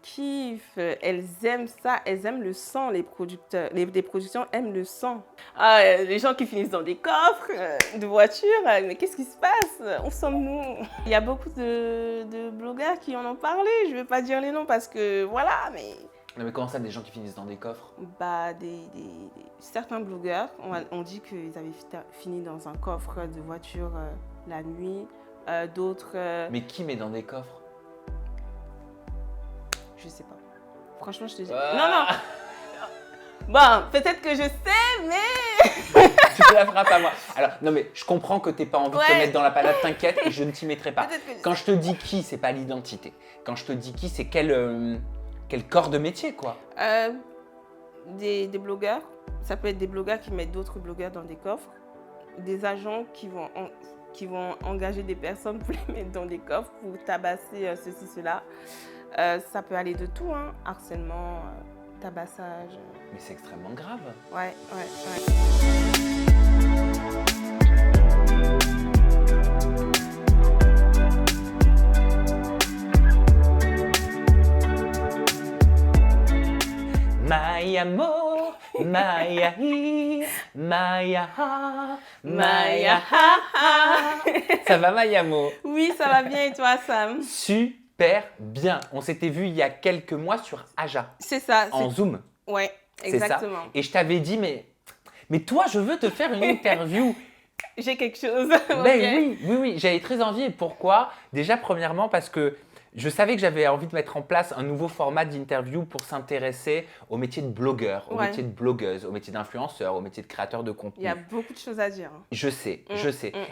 kiffent, elles aiment ça, elles aiment le sang, les producteurs. Les productions aiment le sang. Ah, les gens qui finissent dans des coffres de voitures, mais qu'est-ce qui se passe? Où sommes-nous? Il y a beaucoup de blogueurs qui en ont parlé, je ne vais pas dire les noms parce que voilà, mais... Non mais comment ça, des gens qui finissent dans des coffres? Bah, certains blogueurs ont dit qu'ils avaient fini dans un coffre de voiture la nuit. D'autres... Mais qui met dans des coffres? Je sais pas. Franchement, je te dis... Non, non. Bon, peut-être que je sais, mais... Tu te la frappes à moi. Alors, non mais je comprends que t'aies pas envie de te mettre dans la panade, t'inquiète, et je ne t'y mettrai pas. Quand je te dis qui, c'est pas l'identité. Quand je te dis qui, c'est quel corps de métier, quoi. Des blogueurs. Ça peut être des blogueurs qui mettent d'autres blogueurs dans des coffres. Des agents qui vont engager des personnes pour les mettre dans des coffres, pour tabasser ceci, cela. Ça peut aller de tout, hein. Harcèlement, tabassage. Mais c'est extrêmement grave. Ouais. Mayamo, Mayahi, Mayaha, Mayaha. Ça va, Mayamo? Oui, ça va bien et toi, Sam? Super bien. On s'était vu il y a quelques mois sur Aja. C'est ça. En Zoom. Ouais, exactement. Ça. Et je t'avais dit, mais toi, je veux te faire une interview. J'ai quelque chose. Ben oui, j'avais très envie. Et pourquoi? Déjà, premièrement, parce que je savais que j'avais envie de mettre en place un nouveau format d'interview pour s'intéresser au métier de blogueur, au métier de blogueuse, au métier d'influenceur, au métier de créateur de contenu. Il y a beaucoup de choses à dire. Je sais.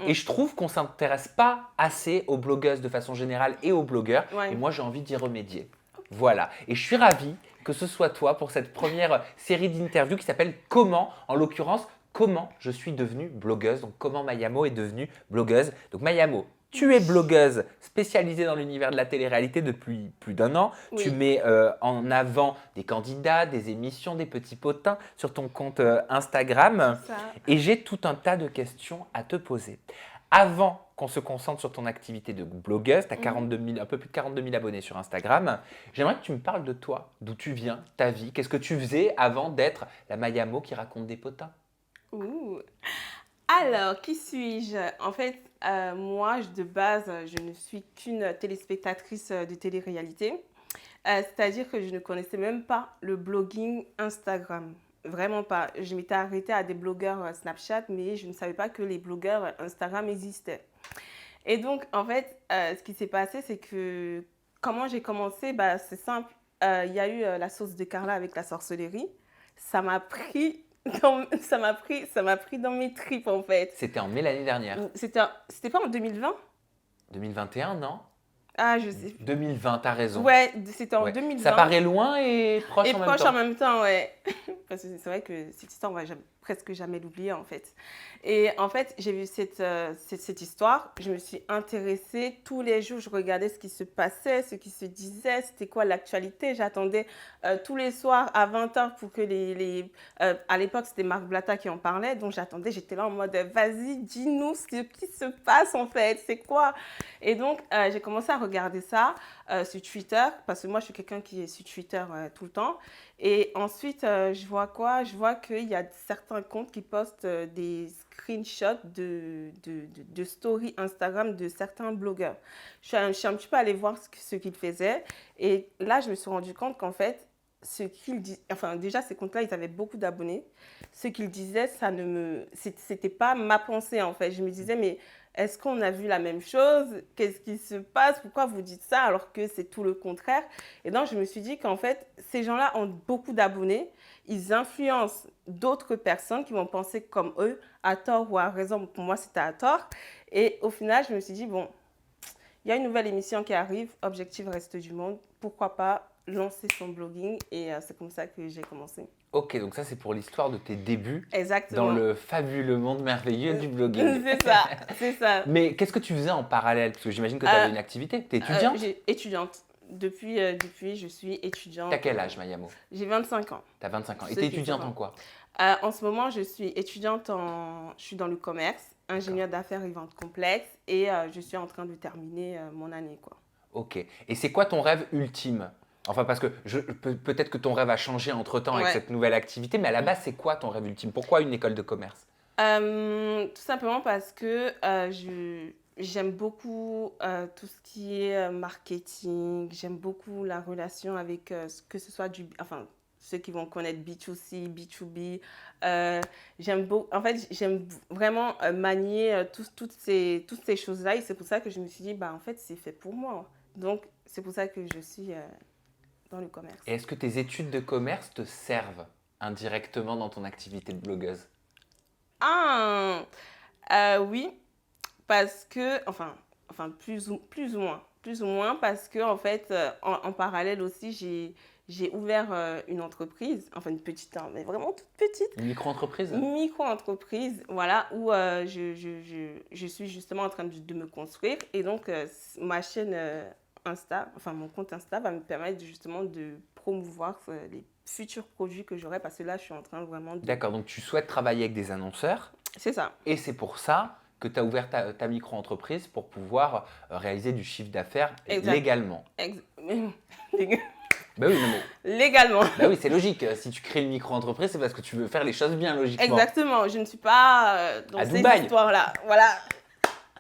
Et je trouve qu'on ne s'intéresse pas assez aux blogueuses de façon générale et aux blogueurs. Et moi, j'ai envie d'y remédier. Voilà. Et je suis ravie que ce soit toi pour cette première série d'interviews qui s'appelle Comment, en l'occurrence, comment je suis devenue blogueuse. Donc, comment Mayamo est devenue blogueuse. Donc, Mayamo, tu es blogueuse spécialisée dans l'univers de la télé-réalité depuis plus d'1 an. Oui. Tu mets en avant des candidats, des émissions, des petits potins sur ton compte Instagram. Et j'ai tout un tas de questions à te poser. Avant qu'on se concentre sur ton activité de blogueuse, tu as un peu plus de 42 000 abonnés sur Instagram. J'aimerais que tu me parles de toi, d'où tu viens, ta vie. Qu'est-ce que tu faisais avant d'être la Mayamo qui raconte des potins? Alors, qui suis-je? En fait, moi, de base, je ne suis qu'une téléspectatrice de télé-réalité. C'est-à-dire que je ne connaissais même pas le blogging Instagram. Vraiment pas. Je m'étais arrêtée à des blogueurs Snapchat, mais je ne savais pas que les blogueurs Instagram existaient. Et donc, en fait, ce qui s'est passé, c'est que comment j'ai commencé, c'est simple. Il y a eu la sauce de Carla avec la sorcellerie. Ça m'a pris dans mes tripes, en fait. C'était en mai l'année dernière. C'était pas en 2020? 2021, non? Ah, je sais. 2020, t'as raison. Ouais, c'était en 2020. Ça paraît loin et proche en même temps. Et proche en même temps, ouais. Parce que c'est vrai que cette histoire, on va presque jamais l'oublier, en fait. Et en fait, j'ai vu cette histoire. Je me suis intéressée. Tous les jours, je regardais ce qui se passait, ce qui se disait, c'était quoi l'actualité. J'attendais tous les soirs à 20h pour que à l'époque, c'était Marc Blatta qui en parlait. Donc, j'étais là en mode, vas-y, dis-nous ce qui se passe, en fait. C'est quoi? Et donc, j'ai commencé à regarder ça sur Twitter, parce que moi, je suis quelqu'un qui est sur Twitter tout le temps. Et ensuite, je vois quoi? Je vois qu'il y a certains comptes qui postent des screenshots de stories Instagram de certains blogueurs. Je suis un petit peu allée voir ce qu'ils faisaient. Et là, je me suis rendu compte qu'en fait, déjà, ces comptes-là, ils avaient beaucoup d'abonnés. Ce qu'ils disaient, c'était pas ma pensée, en fait. Je me disais, mais est-ce qu'on a vu la même chose? Qu'est-ce qui se passe? Pourquoi vous dites ça alors que c'est tout le contraire? Et donc, je me suis dit qu'en fait, ces gens-là ont beaucoup d'abonnés. Ils influencent d'autres personnes qui vont penser comme eux, à tort ou à raison. Pour moi, c'était à tort. Et au final, je me suis dit, bon, il y a une nouvelle émission qui arrive, Objectif Reste du Monde. Pourquoi pas lancer son blogging? Et c'est comme ça que j'ai commencé. Ok, donc ça c'est pour l'histoire de tes débuts. Exactement. Dans le fabuleux monde merveilleux du blogging. C'est ça. Mais qu'est-ce que tu faisais en parallèle? Parce que j'imagine que tu avais une activité. Tu es étudiante? Étudiante. Depuis, je suis étudiante. T'as quel âge, Mayamo? J'ai 25 ans. T'as 25 ans. Et t'es étudiante en quoi? En ce moment, je suis étudiante Je suis dans le commerce, ingénieur d'affaires et vente complexe. Et je suis en train de terminer mon année, quoi. Ok. Et c'est quoi ton rêve ultime? Enfin, parce que peut-être que ton rêve a changé entre-temps avec cette nouvelle activité, mais à la base, c'est quoi ton rêve ultime? Pourquoi une école de commerce? Tout simplement parce que j'aime beaucoup tout ce qui est marketing. J'aime beaucoup la relation avec que ce soit ceux qui vont connaître B2C, B2B. En fait, j'aime vraiment manier toutes ces choses-là. Et c'est pour ça que je me suis dit, bah, en fait, c'est fait pour moi. Donc, c'est pour ça que je suis dans le commerce. Et est-ce que tes études de commerce te servent indirectement dans ton activité de blogueuse? Ah, oui, parce que, plus ou moins, parce que, en fait, en parallèle aussi, j'ai ouvert une entreprise, enfin une petite, hein, mais vraiment toute petite. Une micro-entreprise? Une micro-entreprise, voilà, où je suis justement en train de me construire. Et donc, ma chaîne Insta, enfin mon compte Insta va me permettre justement de promouvoir les futurs produits que j'aurai, parce que là, je suis en train vraiment de... D'accord, donc tu souhaites travailler avec des annonceurs. C'est ça. Et c'est pour ça que tu as ouvert ta micro-entreprise pour pouvoir réaliser du chiffre d'affaires légalement. Bah oui, non mais... Légalement. Bah oui, c'est logique. Si tu crées une micro-entreprise, c'est parce que tu veux faire les choses bien logiquement. Exactement. Je ne suis pas dans ces histoires-là. Voilà.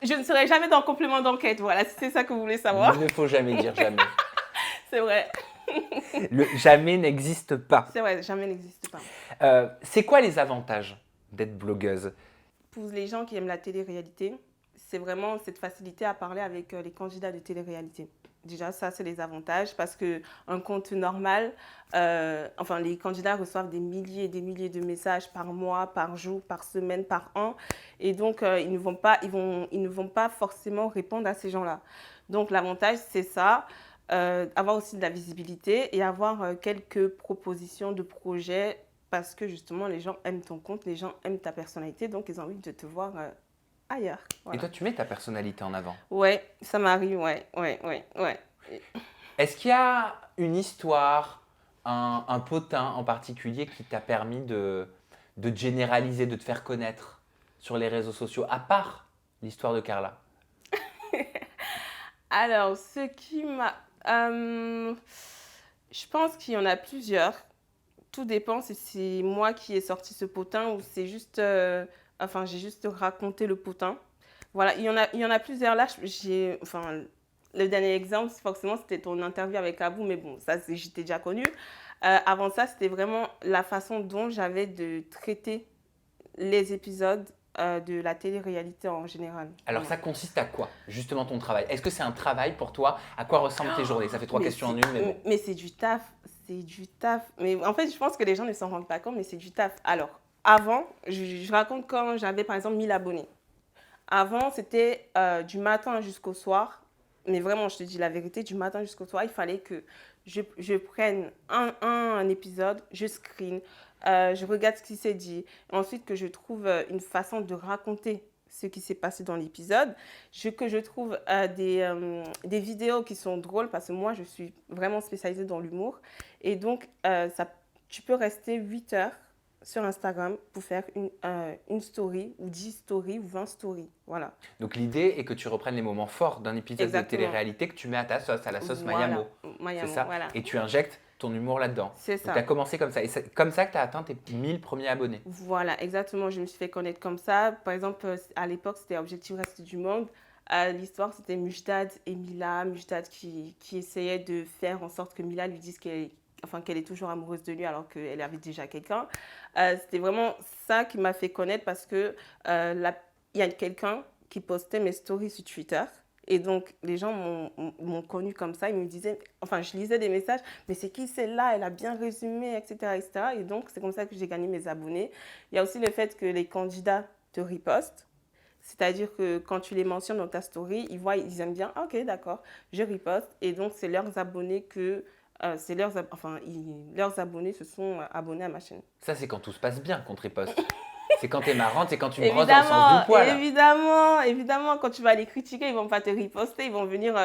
Je ne serai jamais dans le complément d'enquête. Voilà, si c'est ça que vous voulez savoir. Il ne faut jamais dire jamais. C'est vrai. Le jamais n'existe pas. C'est vrai, jamais n'existe pas. C'est quoi les avantages d'être blogueuse? Pour les gens qui aiment la télé-réalité, c'est vraiment cette facilité à parler avec les candidats de télé-réalité. Déjà, ça, c'est les avantages, parce qu'un compte normal, les candidats reçoivent des milliers et des milliers de messages par mois, par jour, par semaine, par an. Et donc, ils ne vont pas forcément répondre à ces gens-là. Donc, l'avantage, c'est ça. Avoir aussi de la visibilité et avoir quelques propositions de projets, parce que justement, les gens aiment ton compte, les gens aiment ta personnalité, donc ils ont envie de te voir ailleurs. Voilà. Et toi, tu mets ta personnalité en avant? Ouais, ça m'arrive, ouais. Est-ce qu'il y a une histoire, un potin en particulier qui t'a permis de te généraliser, de te faire connaître sur les réseaux sociaux, à part l'histoire de Carla? Alors, ce qui m'a... je pense qu'il y en a plusieurs. Tout dépend si c'est moi qui ai sorti ce potin ou c'est juste... j'ai juste raconté le potin. Voilà, il y en a plusieurs là. Le dernier exemple, forcément, c'était ton interview avec Abou, mais bon, ça, j'étais déjà connue. Avant ça, c'était vraiment la façon dont j'avais de traiter les épisodes de la télé-réalité en général. Alors, ça consiste à quoi, justement, ton travail? Est-ce que c'est un travail pour toi? À quoi ressemblent tes journées? Ça fait 3 questions en une, mais bon. Mais c'est du taf, Mais en fait, je pense que les gens ne s'en rendent pas compte, mais c'est du taf. Alors, avant, je raconte quand j'avais, par exemple, 1000 abonnés. Avant, c'était du matin jusqu'au soir. Mais vraiment, je te dis la vérité, du matin jusqu'au soir, il fallait que je prenne un épisode, je screen, je regarde ce qui s'est dit. Ensuite, que je trouve une façon de raconter ce qui s'est passé dans l'épisode. Que je trouve des vidéos qui sont drôles, parce que moi, je suis vraiment spécialisée dans l'humour. Et donc, tu peux rester 8 heures sur Instagram pour faire une story ou 10 stories ou 20 stories. Voilà. Donc l'idée est que tu reprennes les moments forts d'un épisode de télé-réalité que tu mets à ta sauce, à la sauce Mayamo. C'est ça. Voilà. Et tu injectes ton humour là-dedans. C'est ça. Donc tu as commencé comme ça. Et c'est comme ça que tu as atteint tes 1000 premiers abonnés. Voilà, exactement. Je me suis fait connaître comme ça. Par exemple, à l'époque, c'était Objectif Reste du Monde. L'histoire, c'était Mujdad et Mila. Mujdad qui essayait de faire en sorte que Mila lui dise qu'elle est toujours amoureuse de lui alors qu'elle avait déjà quelqu'un. C'était vraiment ça qui m'a fait connaître, parce que il y a quelqu'un qui postait mes stories sur Twitter. Et donc, les gens m'ont connue comme ça. Ils me disaient, je lisais des messages, mais c'est qui celle-là? Elle a bien résumé, etc., etc. Et donc, c'est comme ça que j'ai gagné mes abonnés. Il y a aussi le fait que les candidats te ripostent. C'est-à-dire que quand tu les mentionnes dans ta story, ils aiment bien. Ah, ok, d'accord, je riposte. Et donc, c'est leurs abonnés leurs abonnés se sont abonnés à ma chaîne. Ça, c'est quand tout se passe bien qu'on te riposte. C'est quand t'es marrante, c'est quand tu me brosses dans le sens du poil. Évidemment, quand tu vas les critiquer, ils vont pas te riposter, ils vont venir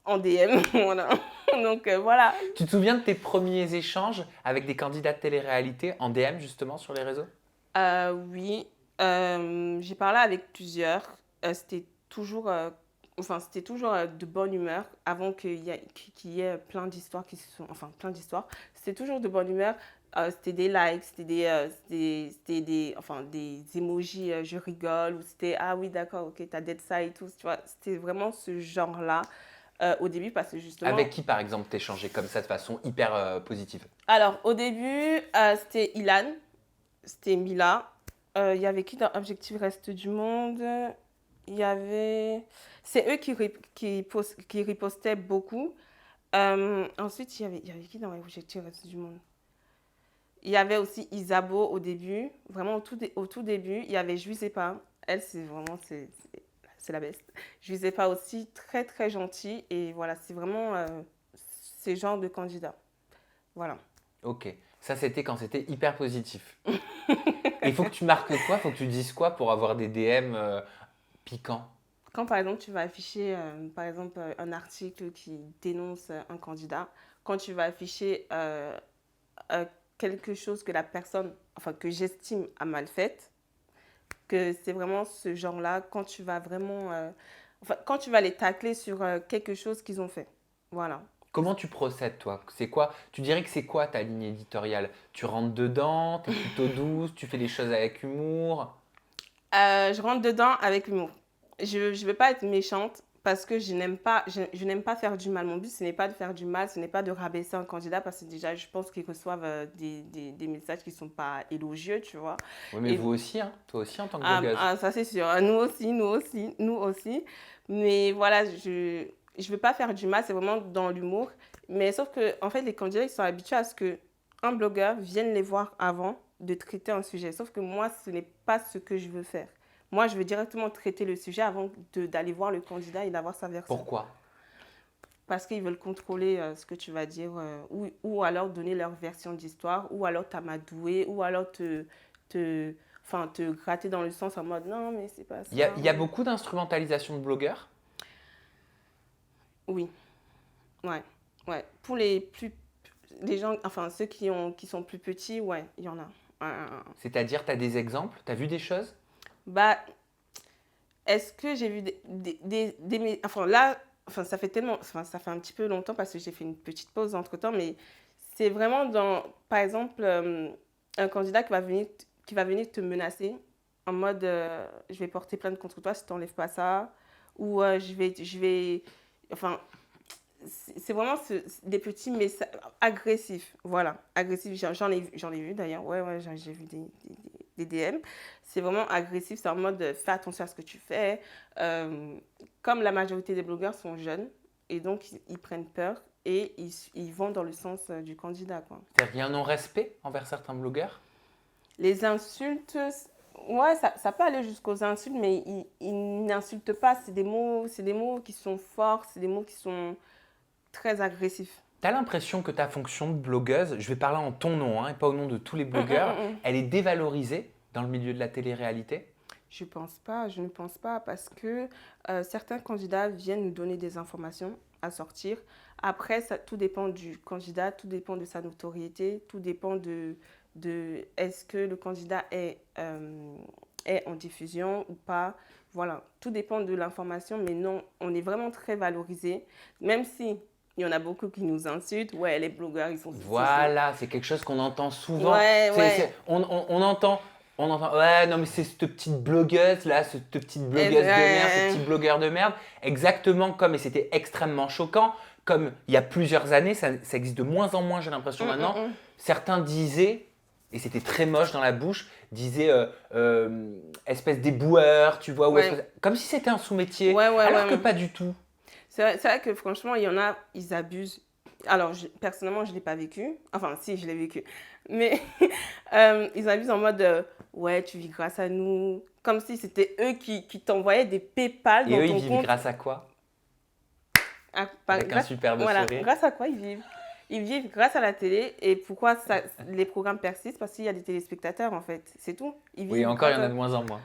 en DM. Voilà. Donc, voilà. Tu te souviens de tes premiers échanges avec des candidats de télé-réalité en DM, justement, sur les réseaux? Oui, j'ai parlé avec plusieurs. C'était toujours enfin, c'était toujours de bonne humeur avant qu'il y ait plein d'histoires qui se sont, enfin, plein d'histoires. C'était toujours de bonne humeur. C'était des likes, c'était des emojis, je rigole, ou c'était, ah oui, d'accord, ok, t'as dead ça et tout, tu vois. C'était vraiment ce genre-là au début parce que justement... Avec qui, par exemple, t'échangeais comme ça de façon hyper positive? Alors, au début, c'était Ilan, c'était Mila. Il y avait qui dans Objectif Reste du Monde? Il y avait... C'est eux qui ripostaient beaucoup. Ensuite, il y avait qui dans Objectif Reste du Monde? Il y avait aussi Isabeau au début, vraiment au tout début. Il y avait Juizepa. Elle, c'est vraiment, c'est la best. Juizepa aussi, très très gentille. Et voilà, c'est vraiment ces genres de candidats. Voilà. Ok, ça c'était quand c'était hyper positif. Il faut que tu marques quoi? Il faut que tu dises quoi pour avoir des DM piquants? Quand par exemple tu vas afficher par exemple un article qui dénonce un candidat, quand tu vas afficher euh, quelque chose que la personne, enfin que j'estime a mal fait, que c'est vraiment ce genre-là, quand tu vas vraiment, enfin quand tu vas les tacler sur quelque chose qu'ils ont fait. Voilà. Comment tu procèdes, toi? C'est quoi? Tu dirais que c'est quoi ta ligne éditoriale? Tu rentres dedans, tu es plutôt douce, tu fais les choses avec humour? Je rentre dedans avec l'humour. Je ne veux pas être méchante parce que je n'aime pas faire du mal. Mon but, ce n'est pas de faire du mal, ce n'est pas de rabaisser un candidat parce que déjà, je pense qu'ils reçoivent des messages qui ne sont pas élogieux, tu vois. Oui, mais Et, vous aussi, hein? Toi aussi en tant que blogueuse. ça, c'est sûr. Nous aussi. Mais voilà, je ne veux pas faire du mal, c'est vraiment dans l'humour. Mais sauf que, en fait, les candidats, ils sont habitués à ce qu'un blogueur vienne les voir avant de traiter un sujet. Sauf que moi, ce n'est pas ce que je veux faire. Moi, je veux directement traiter le sujet avant d'aller voir le candidat et d'avoir sa version. Pourquoi? Parce qu'ils veulent contrôler ce que tu vas dire ou alors donner leur version d'histoire ou alors t'amadouer ou alors te gratter dans le sens en mode non, mais c'est pas ça. Il y a beaucoup d'instrumentalisation de blogueurs? Oui, ouais, ouais. Pour les gens, enfin ceux qui sont plus petits, ouais, il y en a. C'est-à-dire, tu as des exemples? Tu as vu des choses? Bah, est-ce que j'ai vu enfin là, enfin ça fait ça fait un petit peu longtemps parce que j'ai fait une petite pause entre-temps, mais c'est vraiment dans, par exemple, un candidat qui va venir te menacer en mode je vais porter plainte contre toi si tu n'enlèves pas ça, ou enfin, c'est vraiment des petits messages agressifs, voilà, agressifs. J'en ai vu d'ailleurs, ouais, j'ai vu des DM. C'est vraiment agressif, c'est en mode fais attention à ce que tu fais. Comme la majorité des blogueurs sont jeunes, et donc ils prennent peur et ils vont dans le sens du candidat, quoi. C'est-à-dire qu'il y a un non-respect envers certains blogueurs? Les insultes, ouais, ça peut aller jusqu'aux insultes, mais ils n'insultent pas. C'est des mots qui sont forts, c'est des mots qui sont très agressifs. T'as l'impression que ta fonction de blogueuse, je vais parler en ton nom, hein, et pas au nom de tous les blogueurs, elle est dévalorisée dans le milieu de la télé-réalité? Je ne pense pas, parce que certains candidats viennent nous donner des informations à sortir. Après, tout dépend du candidat, tout dépend de sa notoriété, tout dépend de est-ce que le candidat est en diffusion ou pas. Voilà, tout dépend de l'information, mais non, on est vraiment très valorisé, même si il y en a beaucoup qui nous insultent. Ouais, les blogueurs, ils sont... Voilà, c'est quelque chose qu'on entend souvent. Ouais. On entend, ouais, non, mais c'est cette petite blogueuse là, cette petite blogueuse de merde, ce petit blogueur de merde. Exactement comme, et c'était extrêmement choquant, comme il y a plusieurs années, ça existe de moins en moins, j'ai l'impression maintenant, certains disaient, et c'était très moche dans la bouche, disaient espèce d'éboueur, tu vois, ou comme si c'était un sous-métier, alors que pas du tout. C'est vrai que franchement, il y en a, ils abusent. Alors, personnellement, je ne l'ai pas vécu. Enfin, si, je l'ai vécu. Mais ils abusent en mode ouais, tu vis grâce à nous. Comme si c'était eux qui t'envoyaient des PayPal dans ton compte. Et eux, ils vivent grâce à quoi? Avec un superbe sourire. Grâce à quoi ils vivent? Ils vivent grâce à la télé. Et pourquoi les programmes persistent? Parce qu'il y a des téléspectateurs, en fait. C'est tout. Oui, encore, il y en a de moins en moins.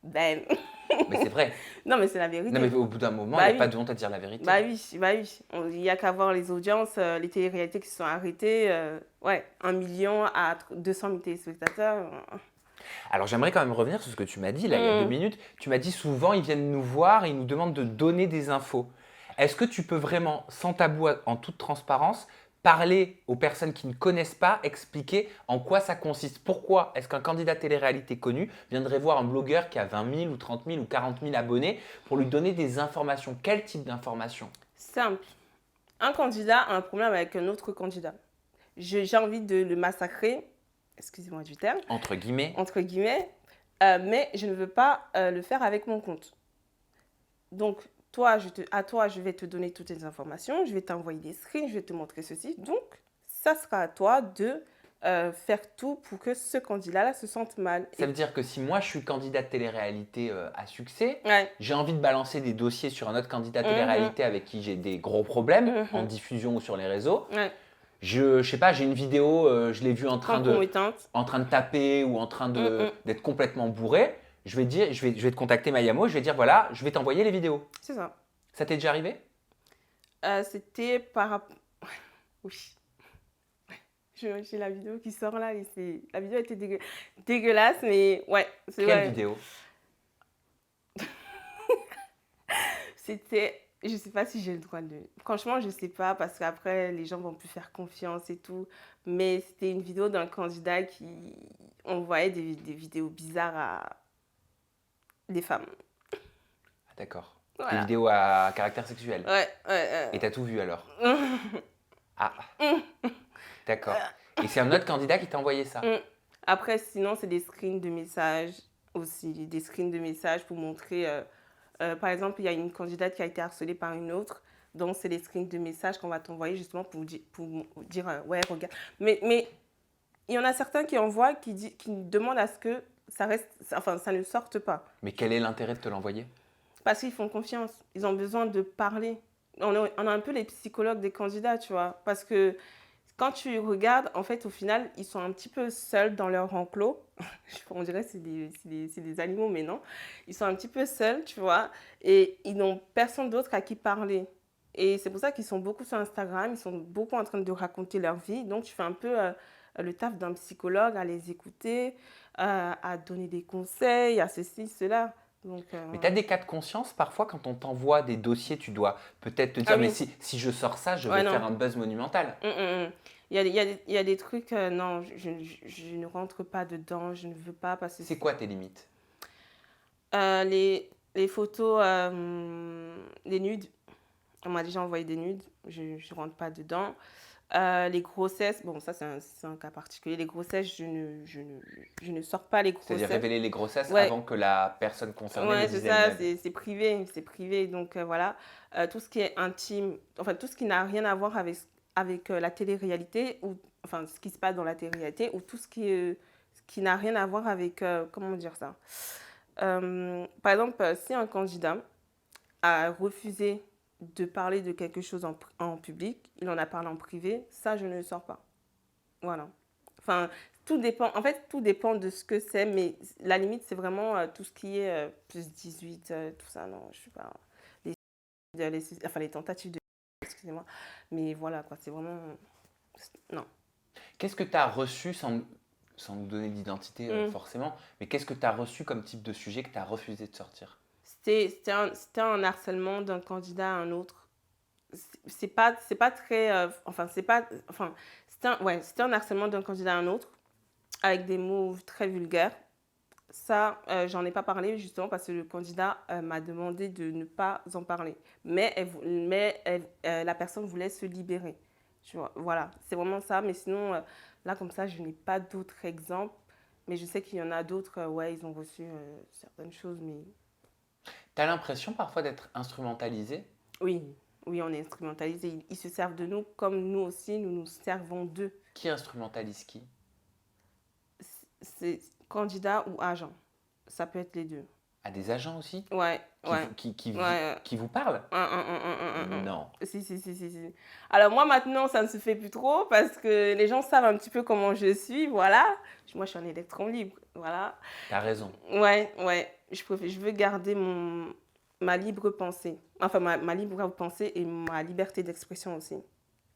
Ben... Mais c'est vrai. Non, mais c'est la vérité. Non, mais au bout d'un moment, il n'y a pas de honte à dire la vérité. Bah oui. Il n'y a qu'à voir les audiences, les télé-réalités qui se sont arrêtées. Ouais, 1 million à 200 000 téléspectateurs. Alors j'aimerais quand même revenir sur ce que tu m'as dit là il y a 2 minutes. Tu m'as dit souvent ils viennent nous voir et ils nous demandent de donner des infos. Est-ce que tu peux vraiment, sans tabou, en toute transparence, parler aux personnes qui ne connaissent pas, expliquer en quoi ça consiste? Pourquoi est-ce qu'un candidat télé-réalité connu viendrait voir un blogueur qui a 20 000 ou 30 000 ou 40 000 abonnés pour lui donner des informations? Quel type d'informations? Simple. Un candidat a un problème avec un autre candidat. J'ai envie de le massacrer, excusez-moi du terme. Entre guillemets. Entre guillemets. Mais je ne veux pas le faire avec mon compte. Donc, à toi, je vais te donner toutes les informations, je vais t'envoyer des screens, je vais te montrer ceci. Donc, ça sera à toi de faire tout pour que ce candidat-là se sente mal. Ça veut dire que si moi je suis candidat de télé-réalité à succès, Ouais. j'ai envie de balancer des dossiers sur un autre candidat de télé-réalité avec qui j'ai des gros problèmes en diffusion ou sur les réseaux. Ouais. Je sais pas, j'ai une vidéo, je l'ai vu en train de taper ou en train d'être complètement bourré. Je vais te contacter Mayamo, je vais dire voilà, je vais t'envoyer les vidéos. C'est ça. Ça t'est déjà arrivé? C'était par rapport. Oui. J'ai la vidéo qui sort là et la vidéo était dégueulasse, mais ouais. Quelle vidéo? C'était. Je sais pas si j'ai le droit de. Franchement, je sais pas parce qu'après, les gens vont plus faire confiance et tout. Mais c'était une vidéo d'un candidat qui envoyait des vidéos bizarres à des femmes. Ah, d'accord. Voilà. Des vidéos à caractère sexuel. Ouais. Et t'as tout vu alors? Ah, d'accord. Et c'est un autre candidat qui t'a envoyé ça? Après, sinon, c'est des screens de messages aussi. Des screens de messages pour montrer. Par exemple, il y a une candidate qui a été harcelée par une autre. Donc, c'est des screens de messages qu'on va t'envoyer justement pour dire ouais, regarde. Mais il y en a certains qui envoient, qui demandent à ce que ça reste, enfin, ça ne sorte pas. Mais quel est l'intérêt de te l'envoyer? Parce qu'ils font confiance. Ils ont besoin de parler. On a un peu les psychologues des candidats, tu vois. Parce que quand tu regardes, en fait, au final, ils sont un petit peu seuls dans leur enclos. On dirait que c'est des animaux, mais non. Ils sont un petit peu seuls, tu vois. Et ils n'ont personne d'autre à qui parler. Et c'est pour ça qu'ils sont beaucoup sur Instagram. Ils sont beaucoup en train de raconter leur vie. Donc, tu fais un peu le taf d'un psychologue, à les écouter, à donner des conseils, à ceci, cela. Donc, mais tu as des cas de conscience parfois quand on t'envoie des dossiers, tu dois peut-être te dire mais si je sors ça, je vais faire un buzz monumental. Il y a des trucs, non, je ne rentre pas dedans, je ne veux pas parce que... C'est quoi tes limites? Les photos, les nudes, on m'a déjà envoyé des nudes, je ne rentre pas dedans. Les grossesses, bon ça c'est un cas particulier, les grossesses, je ne sors pas les grossesses. C'est-à-dire révéler les grossesses avant que la personne concernée les dise elle-même. Ouais, c'est ça, c'est privé, donc voilà. Tout ce qui est intime, enfin tout ce qui n'a rien à voir avec la télé-réalité, ou enfin ce qui se passe dans la télé-réalité, ou tout ce qui n'a rien à voir avec, comment dire ça. Par exemple, si un candidat a refusé de parler de quelque chose en public, il en a parlé en privé, ça, je ne le sors pas. Voilà. Enfin, tout dépend, en fait, tout dépend de ce que c'est, mais la limite, c'est vraiment tout ce qui est plus 18, tout ça, non, je ne sais pas. Les tentatives de... Excusez-moi. Mais voilà, quoi, c'est vraiment... Non. Qu'est-ce que tu as reçu, sans nous donner d'identité forcément, mais qu'est-ce que tu as reçu comme type de sujet que tu as refusé de sortir? C'était un harcèlement d'un candidat à un autre. C'est pas très... c'était un harcèlement d'un candidat à un autre, avec des mots très vulgaires. Ça, j'en ai pas parlé justement parce que le candidat m'a demandé de ne pas en parler. Mais la personne voulait se libérer. Tu vois, voilà, c'est vraiment ça. Mais sinon, là, comme ça, je n'ai pas d'autres exemples. Mais je sais qu'il y en a d'autres, ouais, ils ont reçu certaines choses, mais... Tu as l'impression parfois d'être instrumentalisé? Oui, on est instrumentalisé. Ils se servent de nous comme nous aussi, nous nous servons d'eux. Qui instrumentalise qui? C'est candidat ou agent. Ça peut être les deux. À des agents aussi? Ouais. Qui vous parlent? Non. Si. Alors moi maintenant, ça ne se fait plus trop parce que les gens savent un petit peu comment je suis, voilà. Moi, je suis un électron libre, voilà. T'as raison. Ouais. Je veux garder ma libre pensée. Enfin, ma libre pensée et ma liberté d'expression aussi.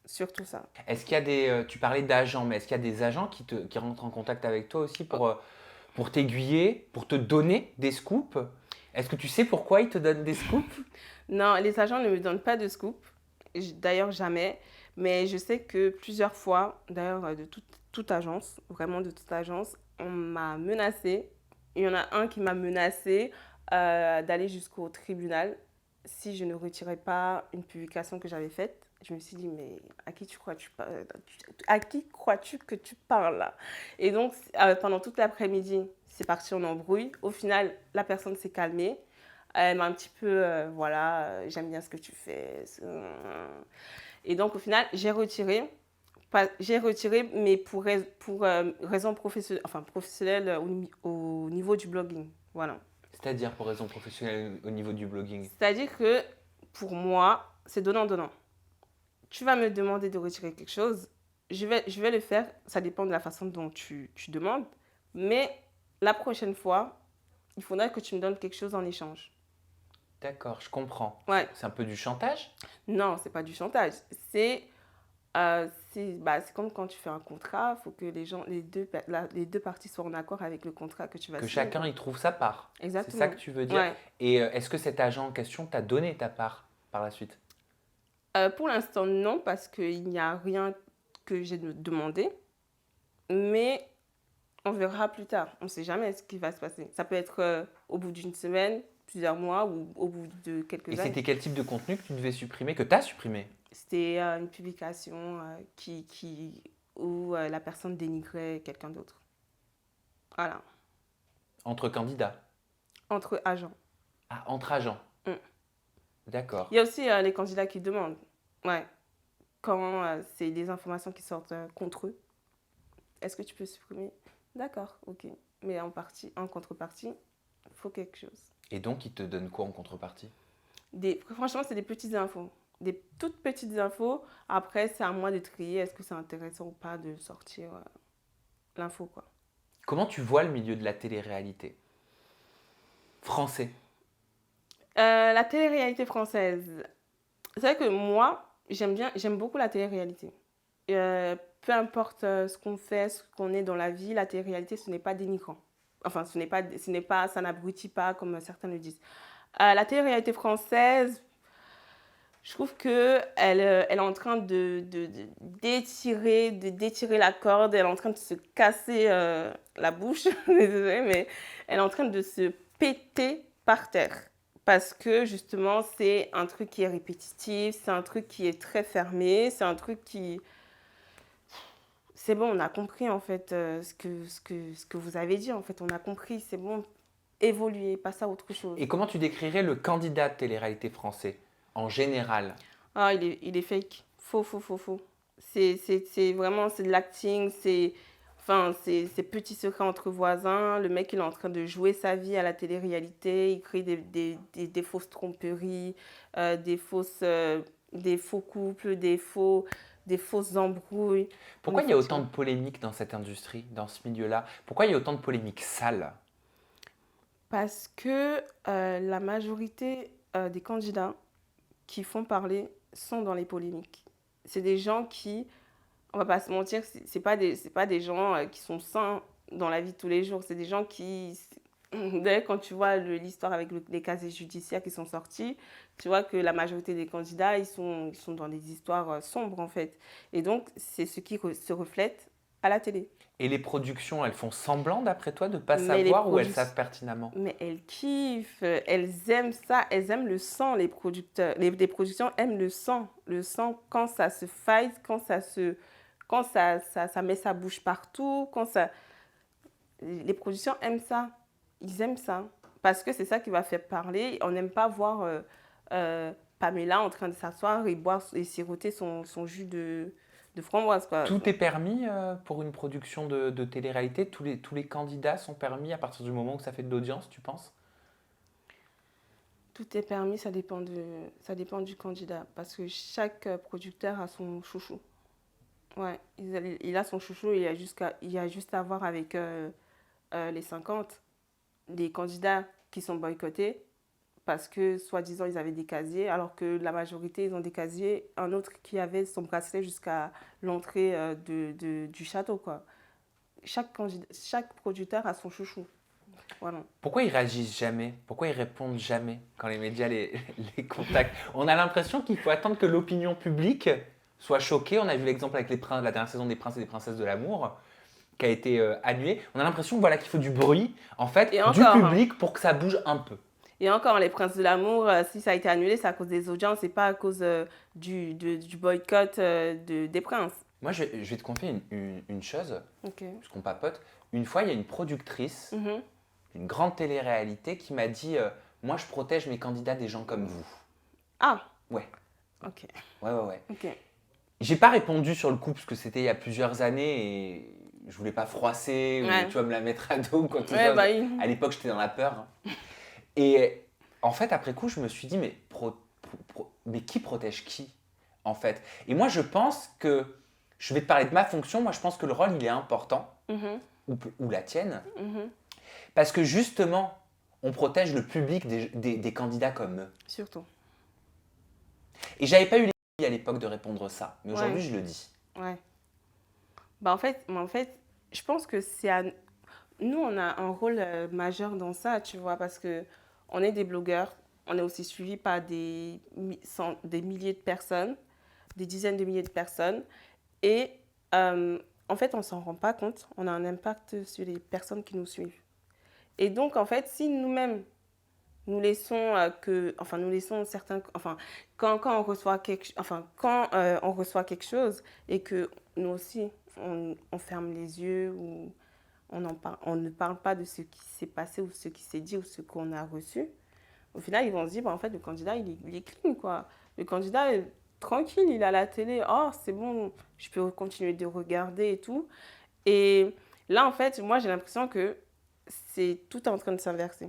Surtout ça. Est-ce qu'il y a des... tu parlais d'agents, mais est-ce qu'il y a des agents qui rentrent en contact avec toi aussi pour pour t'aiguiller, pour te donner des scoops? Est-ce que tu sais pourquoi ils te donnent des scoops? Non, les agents ne me donnent pas de scoop. D'ailleurs, jamais. Mais je sais que plusieurs fois, d'ailleurs, de toute agence, vraiment de toute agence, on m'a menacée. Il y en a un qui m'a menacée d'aller jusqu'au tribunal si je ne retirais pas une publication que j'avais faite. Je me suis dit, mais à qui tu crois à qui crois-tu que tu parles là? Et donc, pendant toute l'après-midi, c'est parti en embrouille. Au final, la personne s'est calmée. Elle m'a un petit peu, voilà, j'aime bien ce que tu fais. Et donc, au final, j'ai retiré, mais pour raison professionnelle, enfin, professionnelle au niveau du blogging. Voilà. C'est-à-dire pour raison professionnelle au niveau du blogging? C'est-à-dire que pour moi, c'est donnant-donnant. Tu vas me demander de retirer quelque chose, je vais le faire, ça dépend de la façon dont tu demandes, mais la prochaine fois, il faudra que tu me donnes quelque chose en échange. D'accord, je comprends. Ouais. C'est un peu du chantage? Non, c'est pas du chantage. C'est comme quand tu fais un contrat, il faut que les deux parties soient en accord avec le contrat que tu vas Que signer. chacun y trouve sa part. Exactement. C'est ça que tu veux dire? Ouais. Et est-ce que cet agent en question t'a donné ta part par la suite? Pour l'instant, non, parce qu'il n'y a rien que j'ai demandé. Mais on verra plus tard. On ne sait jamais ce qui va se passer. Ça peut être au bout d'une semaine, plusieurs mois ou au bout de quelques Et années. c'était quel type de contenu que tu devais supprimer, que tu as supprimé? C'était une publication où la personne dénigrait quelqu'un d'autre. Voilà. Entre candidats? Entre agents. Ah, entre agents. D'accord. Il y a aussi les candidats qui demandent. Ouais. Quand c'est des informations qui sortent contre eux. Est-ce que tu peux supprimer? D'accord, ok. Mais en contrepartie, il faut quelque chose. Et donc, ils te donnent quoi en contrepartie? Franchement, c'est des petites infos. Des toutes petites infos. Après, c'est à moi de trier. Est-ce que c'est intéressant ou pas de sortir l'info, quoi. Comment tu vois le milieu de la télé-réalité français? La télé-réalité française. C'est vrai que moi, j'aime beaucoup la télé-réalité. Peu importe ce qu'on fait, ce qu'on est dans la vie, la télé-réalité, ce n'est pas dénigrant. Enfin, ça n'abrutit pas comme certains le disent. La télé-réalité française, je trouve qu'elle elle est en train d'étirer la corde, elle est en train de se casser la bouche, désolée, mais elle est en train de se péter par terre. Parce que justement, c'est un truc qui est répétitif, c'est un truc qui est très fermé, c'est un truc qui... C'est bon, on a compris en fait ce que vous avez dit, en fait, on a compris, c'est bon, évoluer, passer à autre chose. Et comment tu décrirais le candidat de télé-réalité français en général? Ah, il est fake. Faux. C'est vraiment, c'est de l'acting, c'est petits secrets entre voisins. Le mec, il est en train de jouer sa vie à la télé-réalité. Il crée des fausses tromperies, des faux couples, des fausses embrouilles. Pourquoi il y a autant de polémiques dans cette industrie, dans ce milieu-là? Pourquoi il y a autant de polémiques sales? Parce que la majorité des candidats qui font parler sont dans les polémiques. C'est des gens qui, on va pas se mentir, c'est pas des gens qui sont sains dans la vie de tous les jours. C'est des gens qui, d'ailleurs, quand tu vois l'histoire avec les casiers judiciaires qui sont sortis, tu vois que la majorité des candidats, ils sont dans des histoires sombres en fait. Et donc, c'est ce qui se reflète à la télé. Et les productions, elles font semblant d'après toi de ne pas savoir ou elles savent pertinemment? Mais elles kiffent, elles aiment ça, elles aiment le sang, les producteurs. Les productions aiment le sang quand ça se fight, quand ça met sa bouche partout, les productions aiment ça, ils aiment ça. Parce que c'est ça qui va faire parler. On n'aime pas voir Pamela en train de s'asseoir et boire et siroter son jus de framboise, quoi. Tout est permis pour une production de télé-réalité? Tous les candidats sont permis à partir du moment où ça fait de l'audience, tu penses? Tout est permis, ça dépend du candidat. Parce que chaque producteur a son chouchou. Ouais, il a son chouchou et il y a juste à voir avec les 50, les candidats qui sont boycottés. Parce que, soi-disant, ils avaient des casiers, alors que la majorité, ils ont des casiers. Un autre qui avait son bracelet jusqu'à l'entrée du château, quoi. chaque producteur a son chouchou. Voilà. Pourquoi ils réagissent jamais? Pourquoi ils répondent jamais quand les médias les contactent? On a l'impression qu'il faut attendre que l'opinion publique soit choquée. On a vu l'exemple avec la dernière saison des Princes et des Princesses de l'amour qui a été annulée. On a l'impression voilà, qu'il faut du bruit, en fait, du public pour que ça bouge un peu. Et encore, les Princes de l'amour, si ça a été annulé, c'est à cause des audiences, c'est pas à cause du boycott des princes. Moi, je vais te confier une chose, puisqu'on papote. Une fois, il y a une productrice d'une grande télé-réalité qui m'a dit moi, je protège mes candidats des gens comme vous. Ah. Ouais. Ok. Ouais. Ok. J'ai pas répondu sur le coup, parce que c'était il y a plusieurs années et je voulais pas froisser ou tu vois, me la mettre à dos ou quoi que ce soit. Bah oui. À l'époque, j'étais dans la peur. Hein. Et en fait, après coup, je me suis dit, mais qui protège qui, en fait? Et moi, je pense que, je vais te parler de ma fonction, moi, je pense que le rôle, il est important, ou la tienne, parce que justement, on protège le public des candidats comme eux. Surtout. Et j'avais pas eu les à l'époque de répondre ça, mais aujourd'hui, je le dis. Ouais. Bah en fait, je pense que nous, on a un rôle majeur dans ça, tu vois, parce que on est des blogueurs, on est aussi suivis par des milliers de personnes, des dizaines de milliers de personnes. Et en fait, on ne s'en rend pas compte. On a un impact sur les personnes qui nous suivent. Et donc, en fait, si nous-mêmes, nous laissons certains... Enfin, quand on reçoit on reçoit quelque chose et que nous aussi, on ferme les yeux ou on ne parle pas de ce qui s'est passé ou ce qui s'est dit ou ce qu'on a reçu, au final, ils vont se dire, en fait, le candidat, il est clean, quoi. Le candidat est tranquille, il est à la télé. Oh, c'est bon, je peux continuer de regarder et tout. Et là, en fait, moi, j'ai l'impression que tout est en train de s'inverser.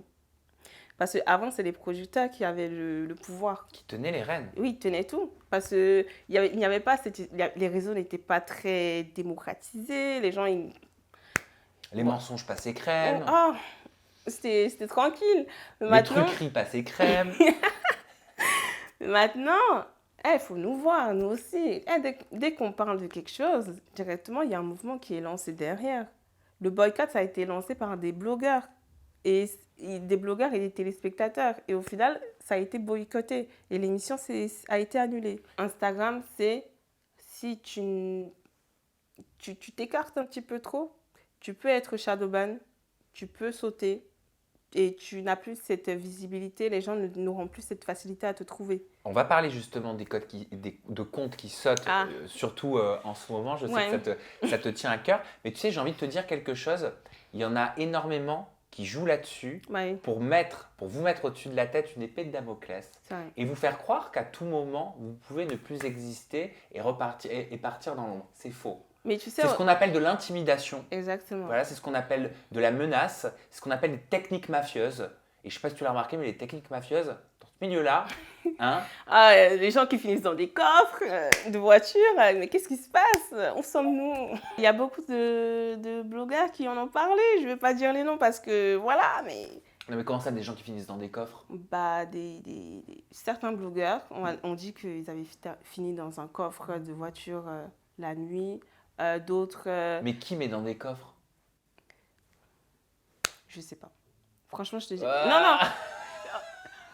Parce qu'avant, c'est les producteurs qui avaient le pouvoir. Qui tenaient les rênes. Oui, ils tenaient tout. Parce qu'il n'y avait pas... Les réseaux n'étaient pas très démocratisés. Les gens, les mensonges passaient crème. Oh, c'était tranquille. Les truqueries passaient crème. Maintenant, il faut nous voir, nous aussi. Dès qu'on parle de quelque chose, directement, il y a un mouvement qui est lancé derrière. Le boycott, ça a été lancé par des blogueurs. Et des blogueurs et des téléspectateurs. Et au final, ça a été boycotté. Et l'émission a été annulée. Instagram, c'est si tu t'écartes un petit peu trop, tu peux être shadowban, tu peux sauter et tu n'as plus cette visibilité, les gens n'auront plus cette facilité à te trouver. On va parler justement des codes de comptes qui sautent, surtout en ce moment. Je sais que ça te tient à cœur. Mais tu sais, j'ai envie de te dire quelque chose. Il y en a énormément qui jouent là-dessus pour vous mettre au-dessus de la tête une épée de Damoclès et vous faire croire qu'à tout moment, vous pouvez ne plus exister et partir dans l'ombre. C'est faux. Mais tu sais, c'est ce qu'on appelle de l'intimidation. Exactement. Voilà, c'est ce qu'on appelle de la menace, c'est ce qu'on appelle des techniques mafieuses. Et je ne sais pas si tu l'as remarqué, mais les techniques mafieuses, dans ce milieu-là, les gens qui finissent dans des coffres de voitures, mais qu'est-ce qui se passe? Où sommes-nous? Il y a beaucoup de blogueurs qui en ont parlé, je ne vais pas dire les noms parce que voilà, mais... Non mais comment ça, des gens qui finissent dans des coffres? Bah, certains blogueurs ont dit qu'ils avaient fini dans un coffre de voiture la nuit. D'autres... Mais qui met dans des coffres? Je sais pas. Franchement, je te dis... Non.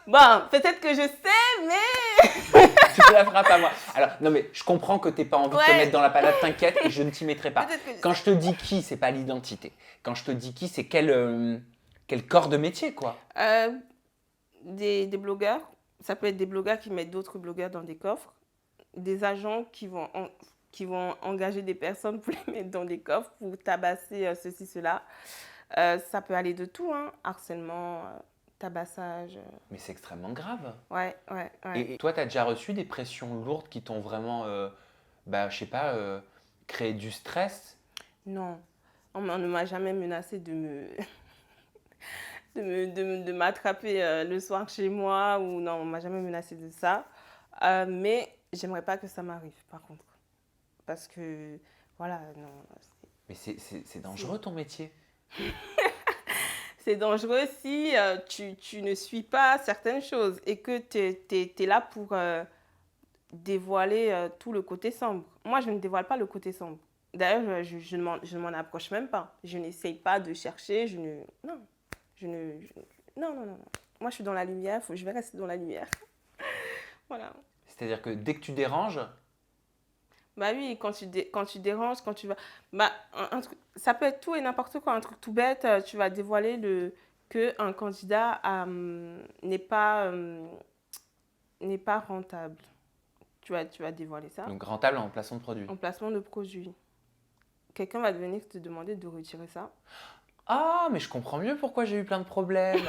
Bon, peut-être que je sais, mais... Tu te la frappes à moi. Alors, non mais je comprends que tu n'aies pas envie de te mettre dans la panade, t'inquiète, et je ne t'y mettrai pas. Quand je te dis qui, c'est pas l'identité. Quand je te dis qui, c'est quel corps de métier, quoi. Des blogueurs. Ça peut être des blogueurs qui mettent d'autres blogueurs dans des coffres. Des agents qui vont engager des personnes pour les mettre dans des coffres, pour tabasser ceci, cela. Ça peut aller de tout, hein. Harcèlement, tabassage. Mais c'est extrêmement grave. Ouais. Et toi, tu as déjà reçu des pressions lourdes qui t'ont vraiment, je sais pas, créé du stress? Non. On ne m'a jamais menacé de m'attraper le soir chez moi. Ou non, on ne m'a jamais menacé de ça. Mais j'aimerais pas que ça m'arrive, par contre. Parce que, voilà, non. Mais c'est dangereux ton métier. C'est dangereux si tu ne suis pas certaines choses et que tu es là pour dévoiler tout le côté sombre. Moi, je ne dévoile pas le côté sombre. D'ailleurs, je ne m'en approche même pas. Je n'essaye pas de chercher. Non, non, non, non. Moi, je suis dans la lumière. Je vais rester dans la lumière. Voilà. C'est-à-dire que dès que tu déranges... Bah oui, quand tu déranges, quand tu vas... Bah, truc, ça peut être tout et n'importe quoi. Un truc tout bête, tu vas dévoiler qu'un candidat n'est pas rentable. Tu vas dévoiler ça. Donc rentable en placement de produit. En placement de produit. Quelqu'un va venir te demander de retirer ça. Ah, mais je comprends mieux pourquoi j'ai eu plein de problèmes.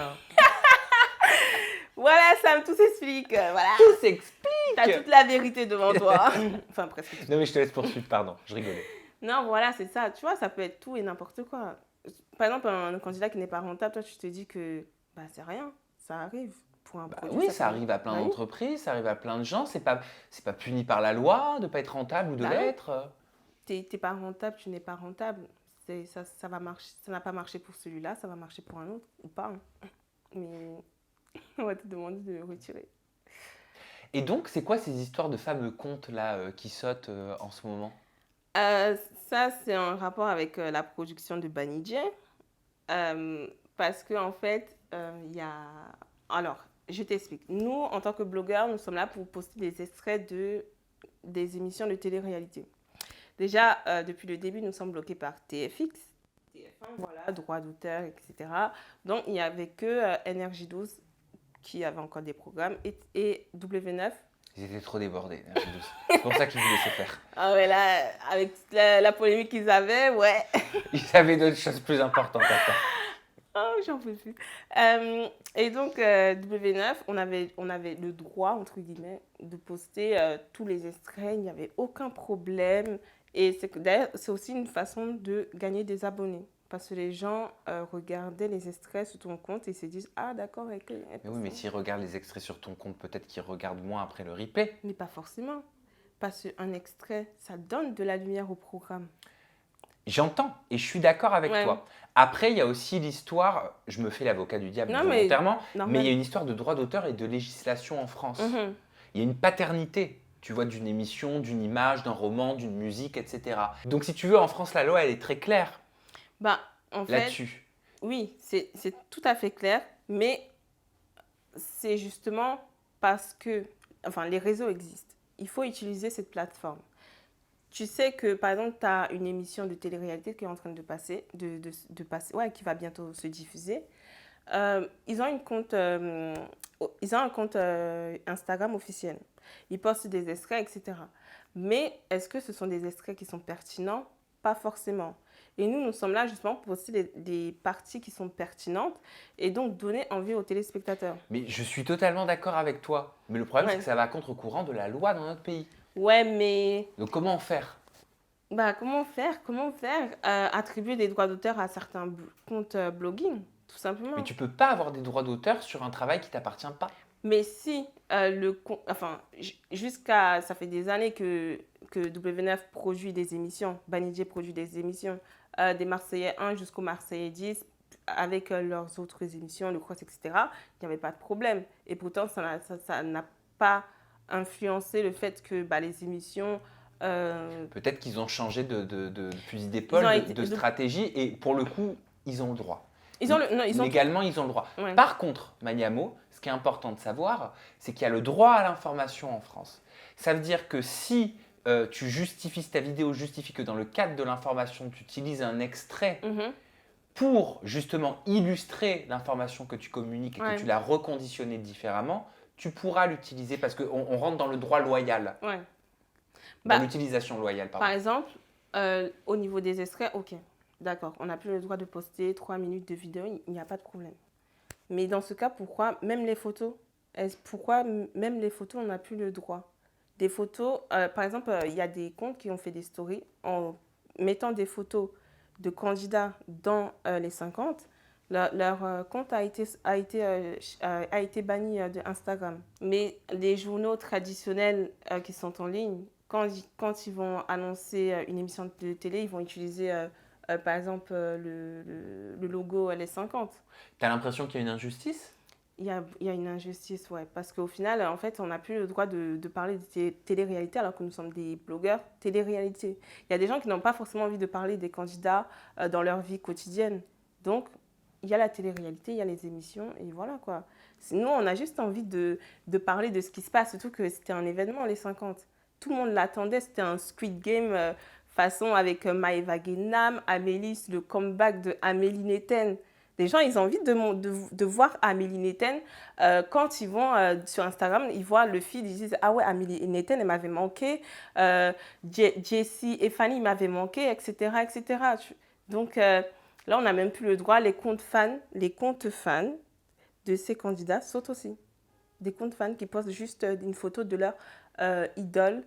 Voilà, Sam, tout s'explique. Voilà. Tout s'explique. T'as toute la vérité devant toi. Enfin, presque. Non, mais je te laisse poursuivre, pardon, je rigolais. Non, voilà, c'est ça. Tu vois, ça peut être tout et n'importe quoi. Par exemple, un candidat qui n'est pas rentable, toi, tu te dis que bah, c'est rien, ça arrive. Pour un produit, oui, ça arrive à plein d'entreprises, ça arrive à plein de gens. C'est pas puni par la loi de ne pas être rentable ou de l'être. T'es pas rentable, tu n'es pas rentable. Ça va marcher. Ça n'a pas marché pour celui-là, ça va marcher pour un autre ou pas. Hein. Mais on va te demander de retirer. Et donc, c'est quoi ces histoires de fameux comptes là qui sautent en ce moment? Ça, c'est un rapport avec la production de Banijé. Parce qu'en fait, il y a... Alors, je t'explique. Nous, en tant que blogueurs, nous sommes là pour poster des extraits des émissions de télé-réalité. Déjà, depuis le début, nous sommes bloqués par TFX, TF1, voilà, droits d'auteur, etc. Donc, il n'y avait que NRJ12 qui avait encore des programmes et W9. Ils étaient trop débordés, NRJ12. C'est pour ça qu'ils vous laissaient faire. Ah ouais, là, avec toute la polémique qu'ils avaient, ouais. Ils avaient d'autres choses plus importantes à faire. Oh, j'en peux plus. Et donc, W9, on avait le droit, entre guillemets, de poster tous les extraits. Il n'y avait aucun problème. Et d'ailleurs, c'est aussi une façon de gagner des abonnés. Parce que les gens regardaient les extraits sur ton compte et se disent « Ah, d'accord, avec eux. » Mais oui, mais s'ils regardent les extraits sur ton compte, peut-être qu'ils regardent moins après le replay. Mais pas forcément. Parce qu'un extrait, ça donne de la lumière au programme. J'entends et je suis d'accord avec toi. Après, il y a aussi l'histoire, je me fais l'avocat du diable volontairement, mais il y a une histoire de droit d'auteur et de législation en France. Il y a une paternité, tu vois, d'une émission, d'une image, d'un roman, d'une musique, etc. Donc si tu veux, en France, la loi, elle est très claire là-dessus. Oui, c'est tout à fait clair, mais c'est justement parce que, enfin, les réseaux existent. Il faut utiliser cette plateforme. Tu sais que, par exemple, tu as une émission de télé-réalité qui est en train de passer, qui va bientôt se diffuser. Ils ont un compte Instagram officiel. Ils postent des extraits, etc. Mais est-ce que ce sont des extraits qui sont pertinents? Pas forcément. Et nous sommes là justement pour poster des parties qui sont pertinentes et donc donner envie aux téléspectateurs. Mais je suis totalement d'accord avec toi. Mais le problème, c'est que ça va à contre-courant de la loi dans notre pays. Ouais, mais... Donc comment faire? Comment faire attribuer des droits d'auteur à certains comptes blogging, tout simplement. Mais tu peux pas avoir des droits d'auteur sur un travail qui t'appartient pas. Mais si, jusqu'à... Ça fait des années que W9 produit des émissions, Banijé produit des émissions, des Marseillais 1 jusqu'au Marseillais 10, avec leurs autres émissions, le cross, etc. Il n'y avait pas de problème. Et pourtant, ça n'a pas influencé le fait que les émissions... Peut-être qu'ils ont changé de fusil d'épaule, de stratégie, et pour le coup, ils ont le droit. Légalement, ils ont le droit. Ouais. Par contre, Maniamo, ce qui est important de savoir, c'est qu'il y a le droit à l'information en France. Ça veut dire que si tu justifies, ta vidéo justifie que dans le cadre de l'information, tu utilises un extrait pour justement illustrer l'information que tu communiques et que tu l'as reconditionnée différemment, tu pourras l'utiliser parce qu'on rentre dans le droit loyal. Ouais. Dans l'utilisation loyale, pardon. Par exemple, au niveau des extraits, ok, d'accord, on n'a plus le droit de poster 3 minutes de vidéo, il n'y a pas de problème. Mais dans ce cas, pourquoi même les photos, on n'a plus le droit? Des photos, par exemple, il y a des comptes qui ont fait des stories en mettant des photos de candidats dans les 50. Leur compte a été banni de Instagram. Mais les journaux traditionnels qui sont en ligne, quand ils vont annoncer une émission de télé, ils vont utiliser, par exemple, le logo LS50. Tu as l'impression qu'il y a une injustice? Il y a une injustice, ouais. Parce qu'au final, en fait, on n'a plus le droit de parler de télé-réalité alors que nous sommes des blogueurs télé-réalité. Il y a des gens qui n'ont pas forcément envie de parler des candidats dans leur vie quotidienne. Donc, il y a la télé-réalité, il y a les émissions, et voilà, quoi. Nous, on a juste envie de parler de ce qui se passe, surtout que c'était un événement, les 50. Tout le monde l'attendait, c'était un Squid Game façon avec Maëva Guénam, Amélie, le comeback de Amélie Netten. Les gens, ils ont envie de voir Amélie Netten. Quand ils vont sur Instagram, ils voient le feed, ils disent « Ah ouais, Amélie Netten, elle m'avait manqué. Jessie et Fanny m'avaient manqué, etc. etc. » Donc là, on n'a même plus le droit. Les comptes fans de ces candidats sautent aussi. Des comptes fans qui postent juste une photo de leur idole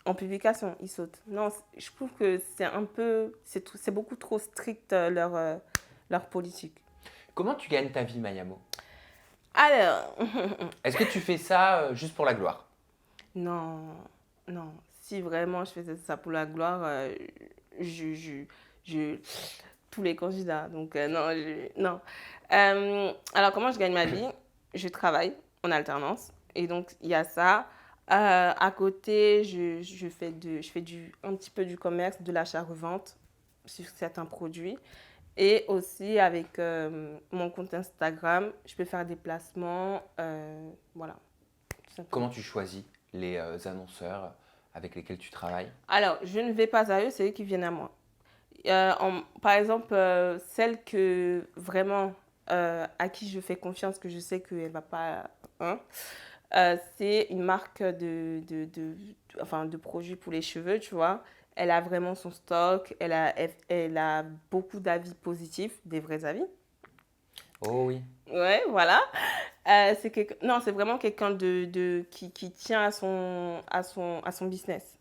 en publication, ils sautent. Non, je trouve que c'est beaucoup trop strict leur politique. Comment tu gagnes ta vie, Mayamo? Alors, est-ce que tu fais ça juste pour la gloire? Non, non. Si vraiment je faisais ça pour la gloire, tous les candidats. Donc non, non. Alors comment je gagne ma vie? Je travaille en alternance et donc il y a ça. À côté, je fais un petit peu du commerce, de l'achat-revente sur certains produits. Et aussi avec mon compte Instagram, je peux faire des placements. Voilà. Comment tu choisis les annonceurs avec lesquels tu travailles? Alors, je ne vais pas à eux, c'est eux qui viennent à moi. Par exemple, celle que vraiment à qui je fais confiance, que je sais qu'elle ne va pas... Hein, c'est une marque de produits pour les cheveux, tu vois. Elle a vraiment son stock, elle a beaucoup d'avis positifs, des vrais avis. Oh oui. Ouais, voilà. Non, c'est vraiment quelqu'un qui tient à son business.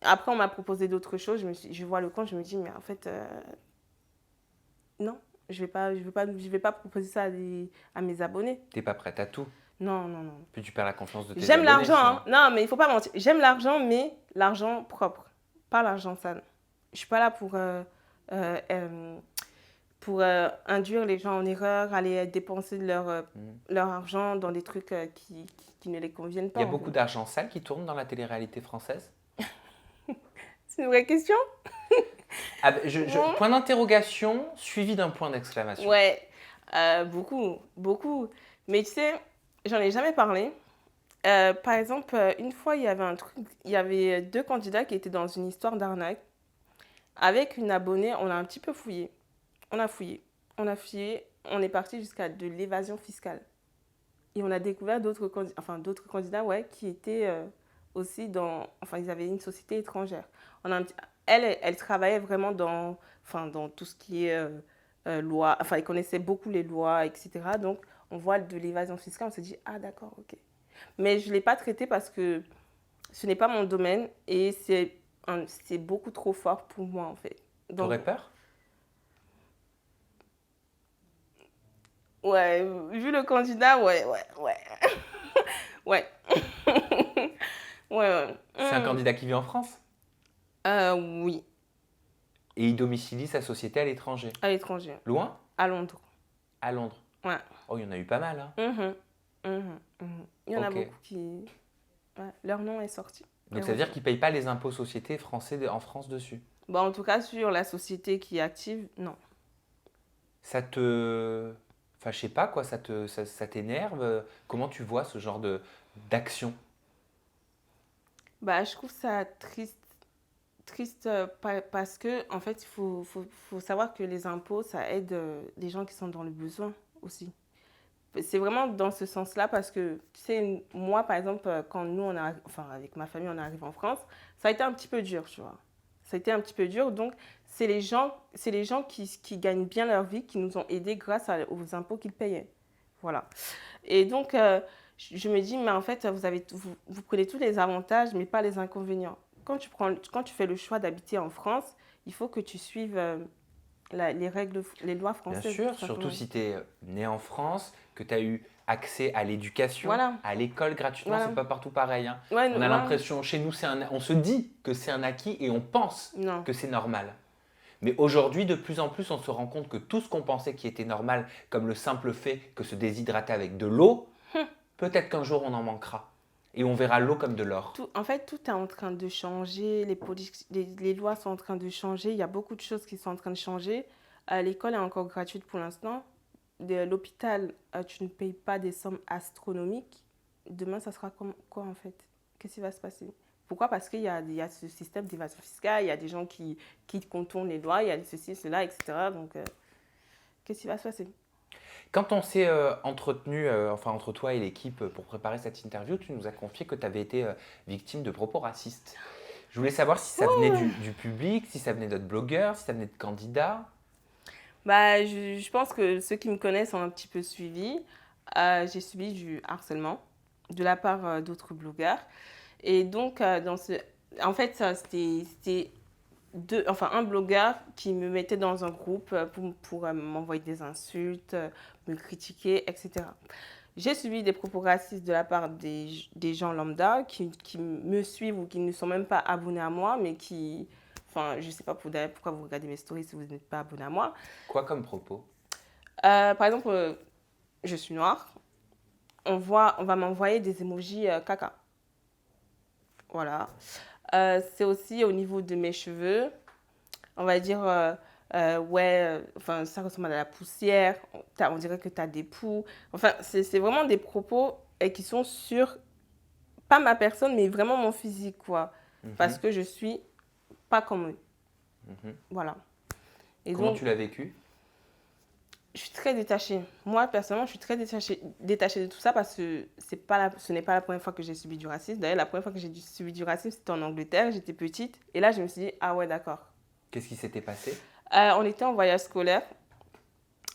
Après, on m'a proposé d'autres choses. Je vois le compte, je me dis, mais en fait, non, je vais pas proposer ça à mes abonnés. T'es pas prête à tout? Non, non, non. Puis tu perds la confiance de tes J'aime abonnés. l'argent, hein. Non, mais il faut pas mentir. J'aime l'argent, mais l'argent propre, pas l'argent sale. Je suis pas là pour induire les gens en erreur, aller dépenser leur argent dans des trucs qui ne les conviennent pas. Il y a beaucoup d'argent sale qui tourne dans la télé-réalité française? C'est une vraie question? Point d'interrogation suivi d'un point d'exclamation. Ouais, beaucoup, beaucoup. Mais tu sais, j'en ai jamais parlé. Par exemple, une fois, il y avait 2 candidats qui étaient dans une histoire d'arnaque. Avec une abonnée, on a un petit peu fouillé. On a fouillé. On est parti jusqu'à de l'évasion fiscale. Et on a découvert d'autres candidats ouais, qui étaient aussi ils avaient une société étrangère. Elle travaillait vraiment dans tout ce qui est loi. Enfin, elle connaissait beaucoup les lois, etc. Donc, on voit de l'évasion fiscale, on se dit, ah d'accord, ok. Mais je ne l'ai pas traité parce que ce n'est pas mon domaine et c'est beaucoup trop fort pour moi, en fait. T'aurais peur? Ouais, vu le candidat, ouais. Ouais. Ouais. C'est un candidat qui vit en France? Oui. Et il domicilie sa société à l'étranger? À l'étranger. Loin? À Londres. À Londres? Ouais. Oh, il y en a eu pas mal, hein? Il y en a beaucoup qui... Ouais, leur nom est sorti. Donc ça veut dire qu'ils ne payent pas les impôts sociétés français en France dessus? Bon, en tout cas, sur la société qui est active, non. Ça te... Enfin, je sais pas, quoi, ça t'énerve? Comment tu vois ce genre d'action? Bah, je trouve ça triste parce que, en fait, il faut savoir que les impôts, ça aide les gens qui sont dans le besoin aussi. C'est vraiment dans ce sens-là parce que, tu sais, moi, par exemple, quand nous, avec ma famille, on arrive en France, ça a été un petit peu dur, tu vois. Ça a été un petit peu dur, donc c'est les gens qui gagnent bien leur vie qui nous ont aidés grâce aux impôts qu'ils payaient. Voilà. Et donc, je me dis, mais en fait, vous prenez tous les avantages, mais pas les inconvénients. Quand tu fais le choix d'habiter en France, il faut que tu suives les règles, les lois françaises. Bien sûr, surtout si tu es né en France, que tu as eu accès à l'éducation, à l'école gratuitement, c'est pas partout pareil. Hein. Ouais, on a l'impression, chez nous, on se dit que c'est un acquis et on pense que c'est normal. Mais aujourd'hui, de plus en plus, on se rend compte que tout ce qu'on pensait qui était normal, comme le simple fait que se déshydrater avec de l'eau, peut-être qu'un jour on en manquera. Et on verra l'eau comme de l'or. En fait, tout est en train de changer, les lois sont en train de changer, il y a beaucoup de choses qui sont en train de changer. L'école est encore gratuite pour l'instant. L'hôpital, tu ne payes pas des sommes astronomiques. Demain, ça sera comme quoi en fait? Qu'est-ce qui va se passer? Pourquoi? Parce qu'il y a ce système d'évasion fiscale, il y a des gens qui contournent les lois, il y a ceci, cela, etc. Donc, qu'est-ce qui va se passer? Quand on s'est entretenu, enfin entre toi et l'équipe pour préparer cette interview, tu nous as confié que tu avais été victime de propos racistes. Je voulais savoir si ça venait du public, si ça venait d'autres blogueurs, si ça venait de candidats. Bah, je pense que ceux qui me connaissent ont un petit peu suivi. J'ai subi du harcèlement de la part d'autres blogueurs. Et donc, en fait, c'était un blogueur qui me mettait dans un groupe pour m'envoyer des insultes, me critiquer, etc. J'ai subi des propos racistes de la part des gens lambda qui me suivent ou qui ne sont même pas abonnés à moi, mais qui... Enfin, je ne sais pas pourquoi vous regardez mes stories si vous n'êtes pas abonné à moi. Quoi comme propos? Par exemple, je suis noire. On va m'envoyer des emojis caca. Voilà. C'est aussi au niveau de mes cheveux. On va dire, ça ressemble à la poussière. On dirait que tu as des poux. Enfin, c'est vraiment des propos qui sont sur, pas ma personne, mais vraiment mon physique, quoi. Parce que je suis pas comme eux. Voilà. Et Comment donc, tu l'as vécu? je suis très détachée. Moi, personnellement, je suis très détachée de tout ça parce que ce n'est pas la première fois que j'ai subi du racisme. D'ailleurs, la première fois que j'ai subi du racisme, c'était en Angleterre. J'étais petite. Et là, je me suis dit, ah ouais, d'accord. Qu'est-ce qui s'était passé? On était en voyage scolaire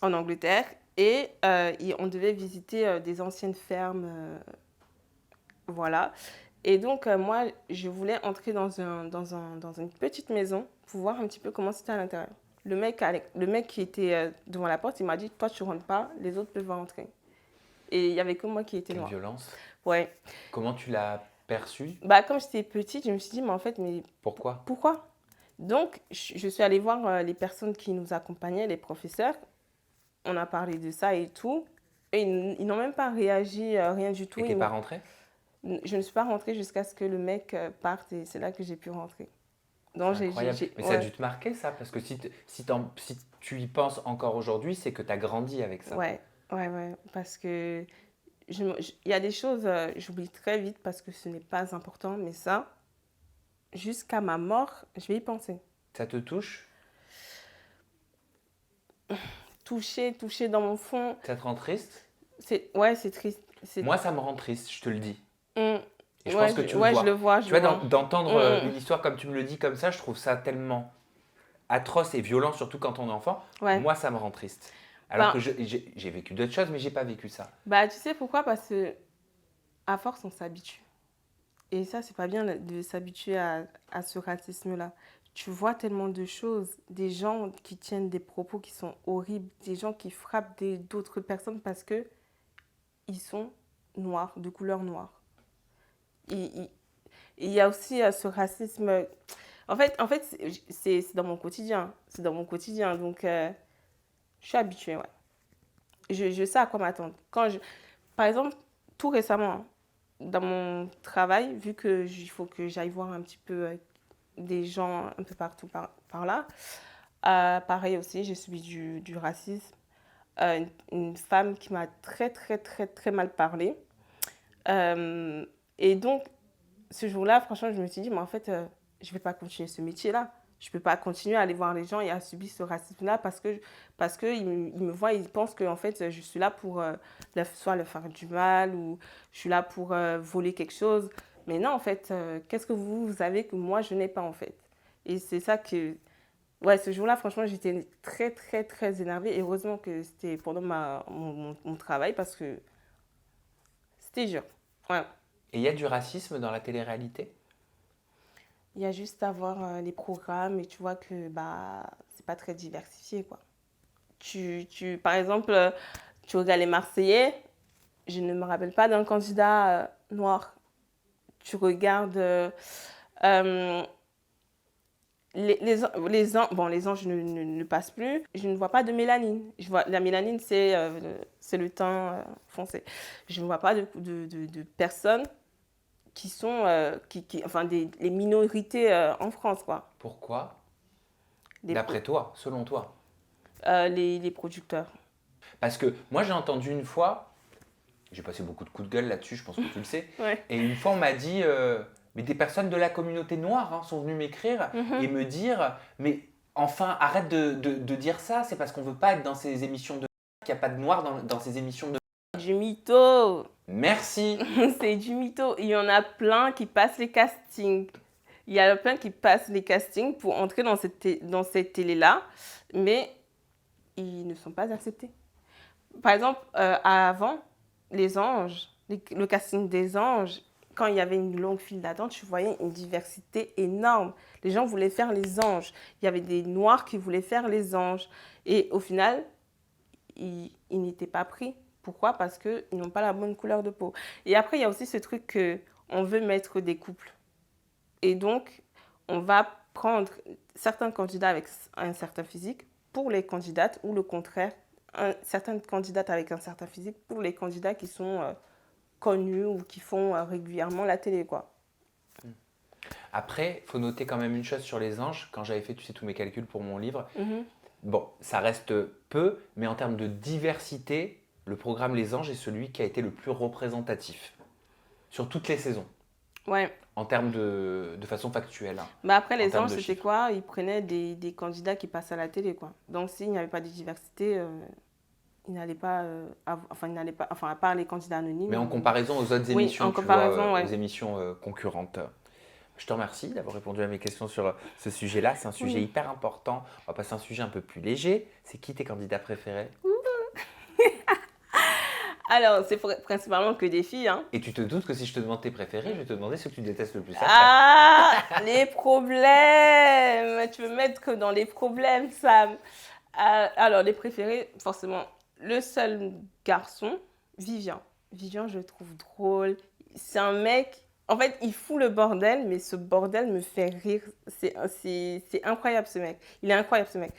en Angleterre et on devait visiter des anciennes fermes. Voilà. Et donc, moi, je voulais entrer dans une petite maison pour voir un petit peu comment c'était à l'intérieur. Le mec qui était devant la porte, il m'a dit, toi, tu rentres pas, les autres peuvent rentrer. Et il n'y avait que moi qui était Quelle noire. violence. Ouais. Comment tu l'as perçu? Bah, comme j'étais petite, je me suis dit, mais en fait, mais Pourquoi? pourquoi? Donc, je suis allée voir les personnes qui nous accompagnaient, les professeurs. On a parlé de ça et tout. Et ils n'ont même pas réagi, rien du tout. Et t'es pas rentrée? Je ne suis pas rentrée jusqu'à ce que le mec parte et c'est là que j'ai pu rentrer. Donc, C'est incroyable. Mais ça a ouais. dû te marquer ça, parce que si tu y penses encore aujourd'hui, c'est que tu as grandi avec ça. Ouais, ouais. Parce que il y a des choses, j'oublie très vite parce que ce n'est pas important, mais ça, jusqu'à ma mort, je vais y penser. Ça te touche? Toucher dans mon fond. Ça te rend triste? Ouais, c'est triste. Moi, ça me rend triste, je te le dis. Et Et je pense que tu le vois. Je le vois. Tu vois, d'entendre une histoire comme tu me le dis comme ça, je trouve ça tellement atroce et violent, surtout quand on est enfant. Ouais. Moi, ça me rend triste. Alors que j'ai vécu d'autres choses, mais j'ai pas vécu ça. Bah, tu sais pourquoi? Parce que à force, on s'habitue. Et ça, c'est pas bien de s'habituer à ce racisme-là. Tu vois tellement de choses, des gens qui tiennent des propos qui sont horribles, des gens qui frappent d'autres personnes parce que ils sont noirs, de couleur noire. Il y a aussi ce racisme. En fait c'est dans mon quotidien. C'est dans mon quotidien. Donc, je suis habituée, ouais. Je sais à quoi m'attendre. Par exemple, tout récemment, dans mon travail, vu qu'il faut que j'aille voir un petit peu des gens un peu partout par là, pareil aussi, j'ai subi du racisme. Une femme qui m'a très mal parlé. Et donc, ce jour-là, franchement, je me suis dit, mais en fait, je ne vais pas continuer ce métier-là. Je ne peux pas continuer à aller voir les gens et à subir ce racisme-là parce qu'ils me voient et ils pensent que en fait, je suis là pour soit leur faire du mal ou je suis là pour voler quelque chose. Mais non, en fait, qu'est-ce que vous avez que moi, je n'ai pas, en fait? Et c'est ça que... Ouais, ce jour-là, franchement, j'étais très énervée. Et heureusement que c'était pendant mon travail parce que c'était dur. Ouais. Et il y a du racisme dans la télé-réalité? Il y a juste à voir les programmes et tu vois que c'est pas très diversifié, quoi. Par exemple, tu regardes les Marseillais, je ne me rappelle pas d'un candidat noir. Tu regardes les anges ne passent plus. Je ne vois pas de mélanine. La mélanine, c'est le teint foncé. Je ne vois pas de personnes qui sont enfin les minorités en France, quoi. Pourquoi? D'après toi, selon toi? Les producteurs. Parce que moi, j'ai entendu une fois, j'ai passé beaucoup de coups de gueule là-dessus, je pense que tu le sais, Ouais. et une fois, on m'a dit, mais des personnes de la communauté noire sont venues m'écrire et me dire, mais enfin, arrête de dire ça, c'est parce qu'on veut pas être dans ces émissions de qu'il n'y a pas de noirs dans ces émissions de... Du mytho. Merci. C'est du mytho. Il y en a plein qui passent les castings. Il y a plein qui passent les castings pour entrer dans cette télé-là, mais ils ne sont pas acceptés. Par exemple, avant, les anges, le casting des anges, quand il y avait une longue file d'attente, tu voyais une diversité énorme. Les gens voulaient faire les anges. Il y avait des noirs qui voulaient faire les anges. Et au final, ils n'étaient pas pris. Pourquoi? Parce qu'ils n'ont pas la bonne couleur de peau. Et après, il y a aussi ce truc qu'on veut mettre des couples. Et donc, on va prendre certains candidats avec un certain physique pour les candidates ou le contraire, certaines candidates avec un certain physique pour les candidats qui sont connus ou qui font régulièrement la télé, quoi. Après, il faut noter quand même une chose sur les anges. Quand j'avais fait, tu sais, tous mes calculs pour mon livre, Mm-hmm. bon, ça reste peu, mais en termes de diversité, le programme Les Anges est celui qui a été le plus représentatif sur toutes les saisons. Ouais. En termes de façon factuelle. Hein, bah après, les termes anges, de c'était chiffres. quoi? Ils prenaient des candidats qui passent à la télé, quoi. Donc, s'il n'y avait pas de diversité, ils n'allaient pas, enfin, à part les candidats anonymes. Mais en comparaison aux autres Oui, émissions, en tu vois, comparaison, ouais. aux émissions concurrentes. Je te remercie d'avoir répondu à mes questions sur ce sujet-là. C'est un sujet Oui. hyper important. On va passer à un sujet un peu plus léger. C'est qui tes candidats préférés? Alors, c'est principalement que des filles, hein. Et tu te doutes que si je te demande tes préférés, je vais te demander ceux que tu détestes le plus après. Ah, les problèmes! Tu veux mettre que dans les problèmes, Sam. Alors, les préférés, forcément, le seul garçon, Vivian. Vivian, je le trouve drôle. C'est un mec, en fait, il fout le bordel, mais ce bordel me fait rire. C'est incroyable, ce mec. Il est incroyable, ce mec.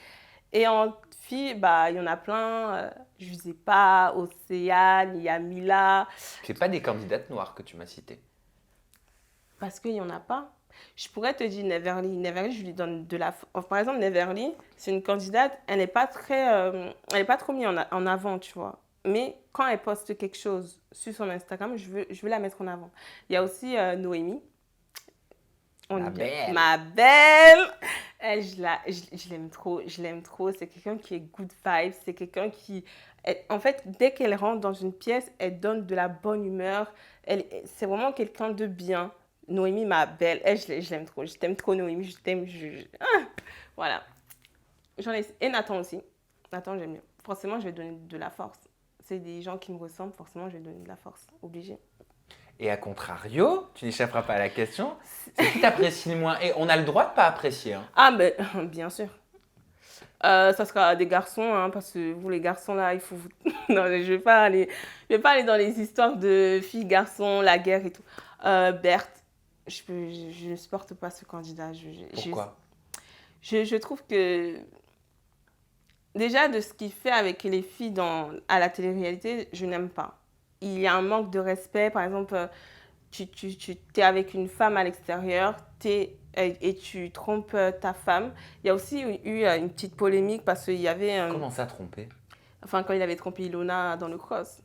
Et en filles, bah, il y en a plein. Je sais pas, Océane, il y a Mila. C'est pas des candidates noires que tu m'as citées. Parce qu'il n'y en a pas. Je pourrais te dire Neverly. Neverly, je lui donne de la... Par exemple, Neverly, c'est une candidate, elle n'est pas trop mise en avant, tu vois. Mais quand elle poste quelque chose sur son Instagram, je veux la mettre en avant. Il y a aussi Noémie. Ma belle. Ma belle. Elle, je l'aime trop. Je l'aime trop. C'est quelqu'un qui est good vibes. C'est quelqu'un qui... En fait, dès qu'elle rentre dans une pièce, elle donne de la bonne humeur. C'est vraiment quelqu'un de bien. Noémie, ma belle. Elle, je l'aime trop. Je t'aime trop, Noémie. Je t'aime. Voilà. Et Nathan aussi. Nathan, j'aime bien. Forcément, je vais donner de la force. C'est des gens qui me ressemblent. Forcément, je vais donner de la force. Obligé. Et à contrario, tu n'échapperas pas à la question, c'est qui t'apprécie le moins? Et on a le droit de pas apprécier. Hein. Ah, ben, bien sûr. Ça sera des garçons, hein, parce que vous, les garçons, là, il faut... non, je vais pas aller dans les histoires de filles, garçons, la guerre et tout. Berthe, je ne supporte pas ce candidat. Pourquoi? Je trouve que... Déjà, de ce qu'il fait avec les filles à la télé-réalité, je n'aime pas. Il y a un manque de respect. Par exemple, tu es avec une femme à l'extérieur, et tu trompes ta femme. Il y a aussi eu une petite polémique parce qu'il y avait... Comment ça, tromper? Enfin, quand il avait trompé Ilona dans le cross.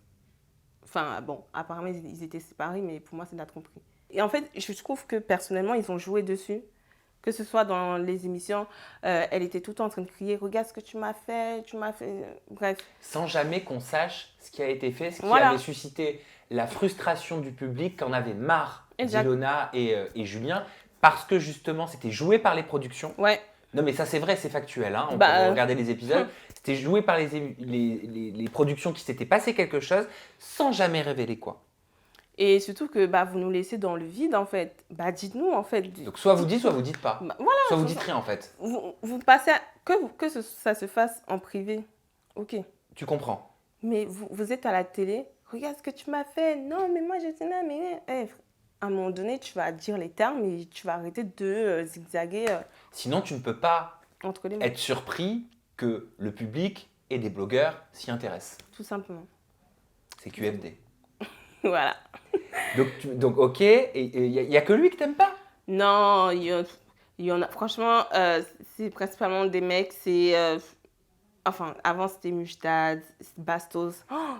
Enfin, bon, apparemment, ils étaient séparés, mais pour moi, c'est de la tromperie. Et en fait, je trouve que personnellement, ils ont joué dessus. Que ce soit dans les émissions, elle était tout le temps en train de crier « Regarde ce que tu m'as fait, Bref. Sans jamais qu'on sache ce qui a été fait, ce qui Voilà. avait suscité la frustration du public, qu'en avait marre d'Ilona et Julien, parce que justement, c'était joué par les productions. Ouais. Non, mais ça, c'est vrai, c'est factuel. Hein. On peut regarder les épisodes. C'était joué par les productions qui s'étaient passé quelque chose sans jamais révéler quoi. Et surtout que vous nous laissez dans le vide, en fait. Dites-nous, en fait. Donc, soit vous dites pas. Voilà. Soit vous dites rien, en fait. Vous passez ça se fasse en privé. Ok. Tu comprends. Mais vous êtes à la télé. Regarde ce que tu m'as fait. Non, mais moi, je sais pas, mais... à un moment donné, tu vas dire les termes et tu vas arrêter de zigzaguer. Sinon, tu ne peux pas entre les mots. Être surpris que le public et des blogueurs s'y intéressent. Tout simplement. C'est QFD. Voilà. Donc ok, et il n'y a que lui que t'aimes pas? Non, il y en a. Franchement, c'est principalement des mecs. Enfin, avant, c'était Mujtad, Bastos. Oh,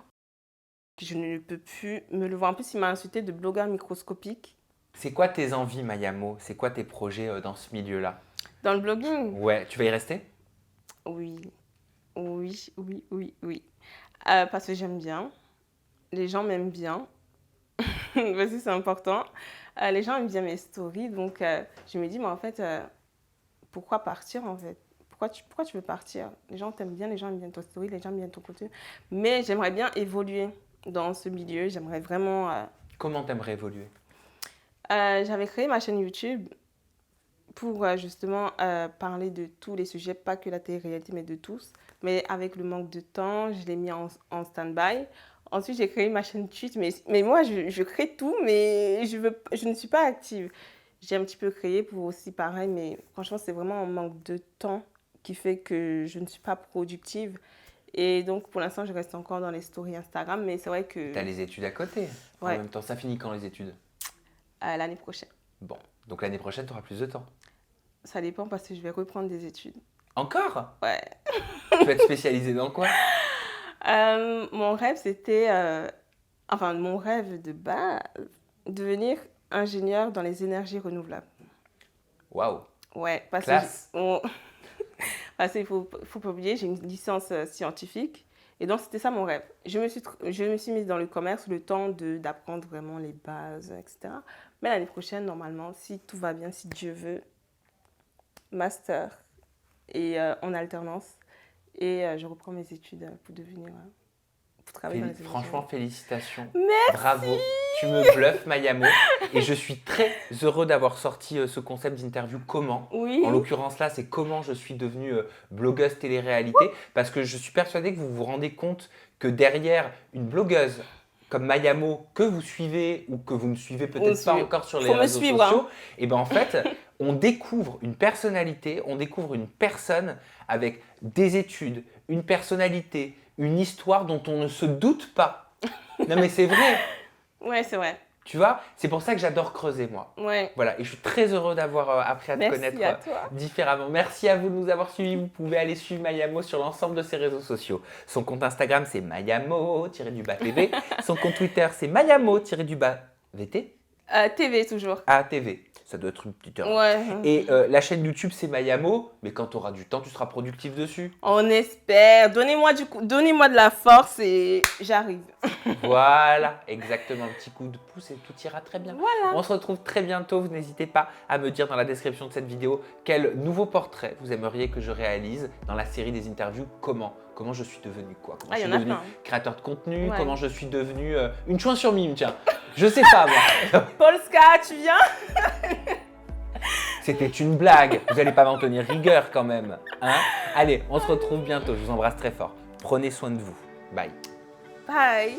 je ne peux plus me le voir. En plus, il m'a insulté de blogueur microscopique. C'est quoi tes envies, Mayamo? C'est quoi tes projets dans ce milieu-là? Dans le blogging? Ouais, tu vas y rester? Oui. Parce que j'aime bien. Les gens m'aiment bien. Parce que c'est important. Les gens aiment bien mes stories. Donc, je me dis, mais en fait, pourquoi partir en fait? Pourquoi tu veux partir? Les gens t'aiment bien, les gens aiment bien ton story, les gens aiment bien ton contenu. Mais j'aimerais bien évoluer dans ce milieu. J'aimerais vraiment... Comment t'aimerais évoluer? J'avais créé ma chaîne YouTube pour justement parler de tous les sujets, pas que la télé-réalité, mais de tous. Mais avec le manque de temps, je l'ai mis en stand-by. Ensuite, j'ai créé ma chaîne Twitch. Mais moi, je crée tout, mais je ne suis pas active. J'ai un petit peu créé pour aussi pareil, mais franchement, c'est vraiment un manque de temps qui fait que je ne suis pas productive. Et donc, pour l'instant, je reste encore dans les stories Instagram, mais c'est vrai que... T'as les études à côté. Ouais. En même temps, ça finit quand les études? L'année prochaine. Bon, donc l'année prochaine, tu auras plus de temps. Ça dépend parce que je vais reprendre des études. Encore? Ouais. Tu vas être spécialisée dans quoi? Mon rêve, c'était... Enfin, mon rêve de base, devenir ingénieur dans les énergies renouvelables. Waouh. Ouais, parce Classe. parce qu'il faut pas oublier, j'ai une licence scientifique. Et donc, c'était ça mon rêve. Je me suis mise dans le commerce le temps d'apprendre vraiment les bases, etc. Mais l'année prochaine, normalement, si tout va bien, si Dieu veut, master et en alternance. Et je reprends mes études pour devenir... pour travailler dans les énergies. Franchement, félicitations. Merci. Bravo. Tu me bluffes, Mayamo. Et je suis très heureux d'avoir sorti ce concept d'interview comment. Oui. En l'occurrence là, c'est comment je suis devenue blogueuse télé-réalité. Parce que je suis persuadée que vous vous rendez compte que derrière une blogueuse comme Mayamo que vous suivez ou que vous ne suivez peut-être pas encore sur les réseaux sociaux, hein. Et ben en fait, on découvre une personnalité, on découvre une personne avec des études, une personnalité, une histoire dont on ne se doute pas. Non mais c'est vrai. Ouais, c'est vrai. Tu vois, c'est pour ça que j'adore creuser, moi. Ouais. Voilà, et je suis très heureux d'avoir appris à te connaître différemment. Merci à vous de nous avoir suivis. Vous pouvez aller suivre Mayamo sur l'ensemble de ses réseaux sociaux. Son compte Instagram, c'est Mayamo-TV. Son compte Twitter, c'est Mayamo-VT. TV toujours. Ah, TV. Ça doit être une petite heure. Ouais. Et la chaîne YouTube, c'est Mayamo. Mais quand tu auras du temps, tu seras productif dessus. On espère. Donnez-moi de la force et j'arrive. Voilà, exactement. Un petit coup de pouce et tout ira très bien. Voilà. On se retrouve très bientôt. Vous n'hésitez pas à me dire dans la description de cette vidéo quel nouveau portrait vous aimeriez que je réalise dans la série des interviews. Comment je suis devenu quoi? Comment je suis devenu créateur de contenu? Comment je suis devenu une chouin sur mime, tiens. Je sais pas moi. Polska, tu viens? C'était une blague. Vous n'allez pas m'en tenir rigueur quand même. Hein? Allez, on se retrouve bientôt. Je vous embrasse très fort. Prenez soin de vous. Bye. Bye.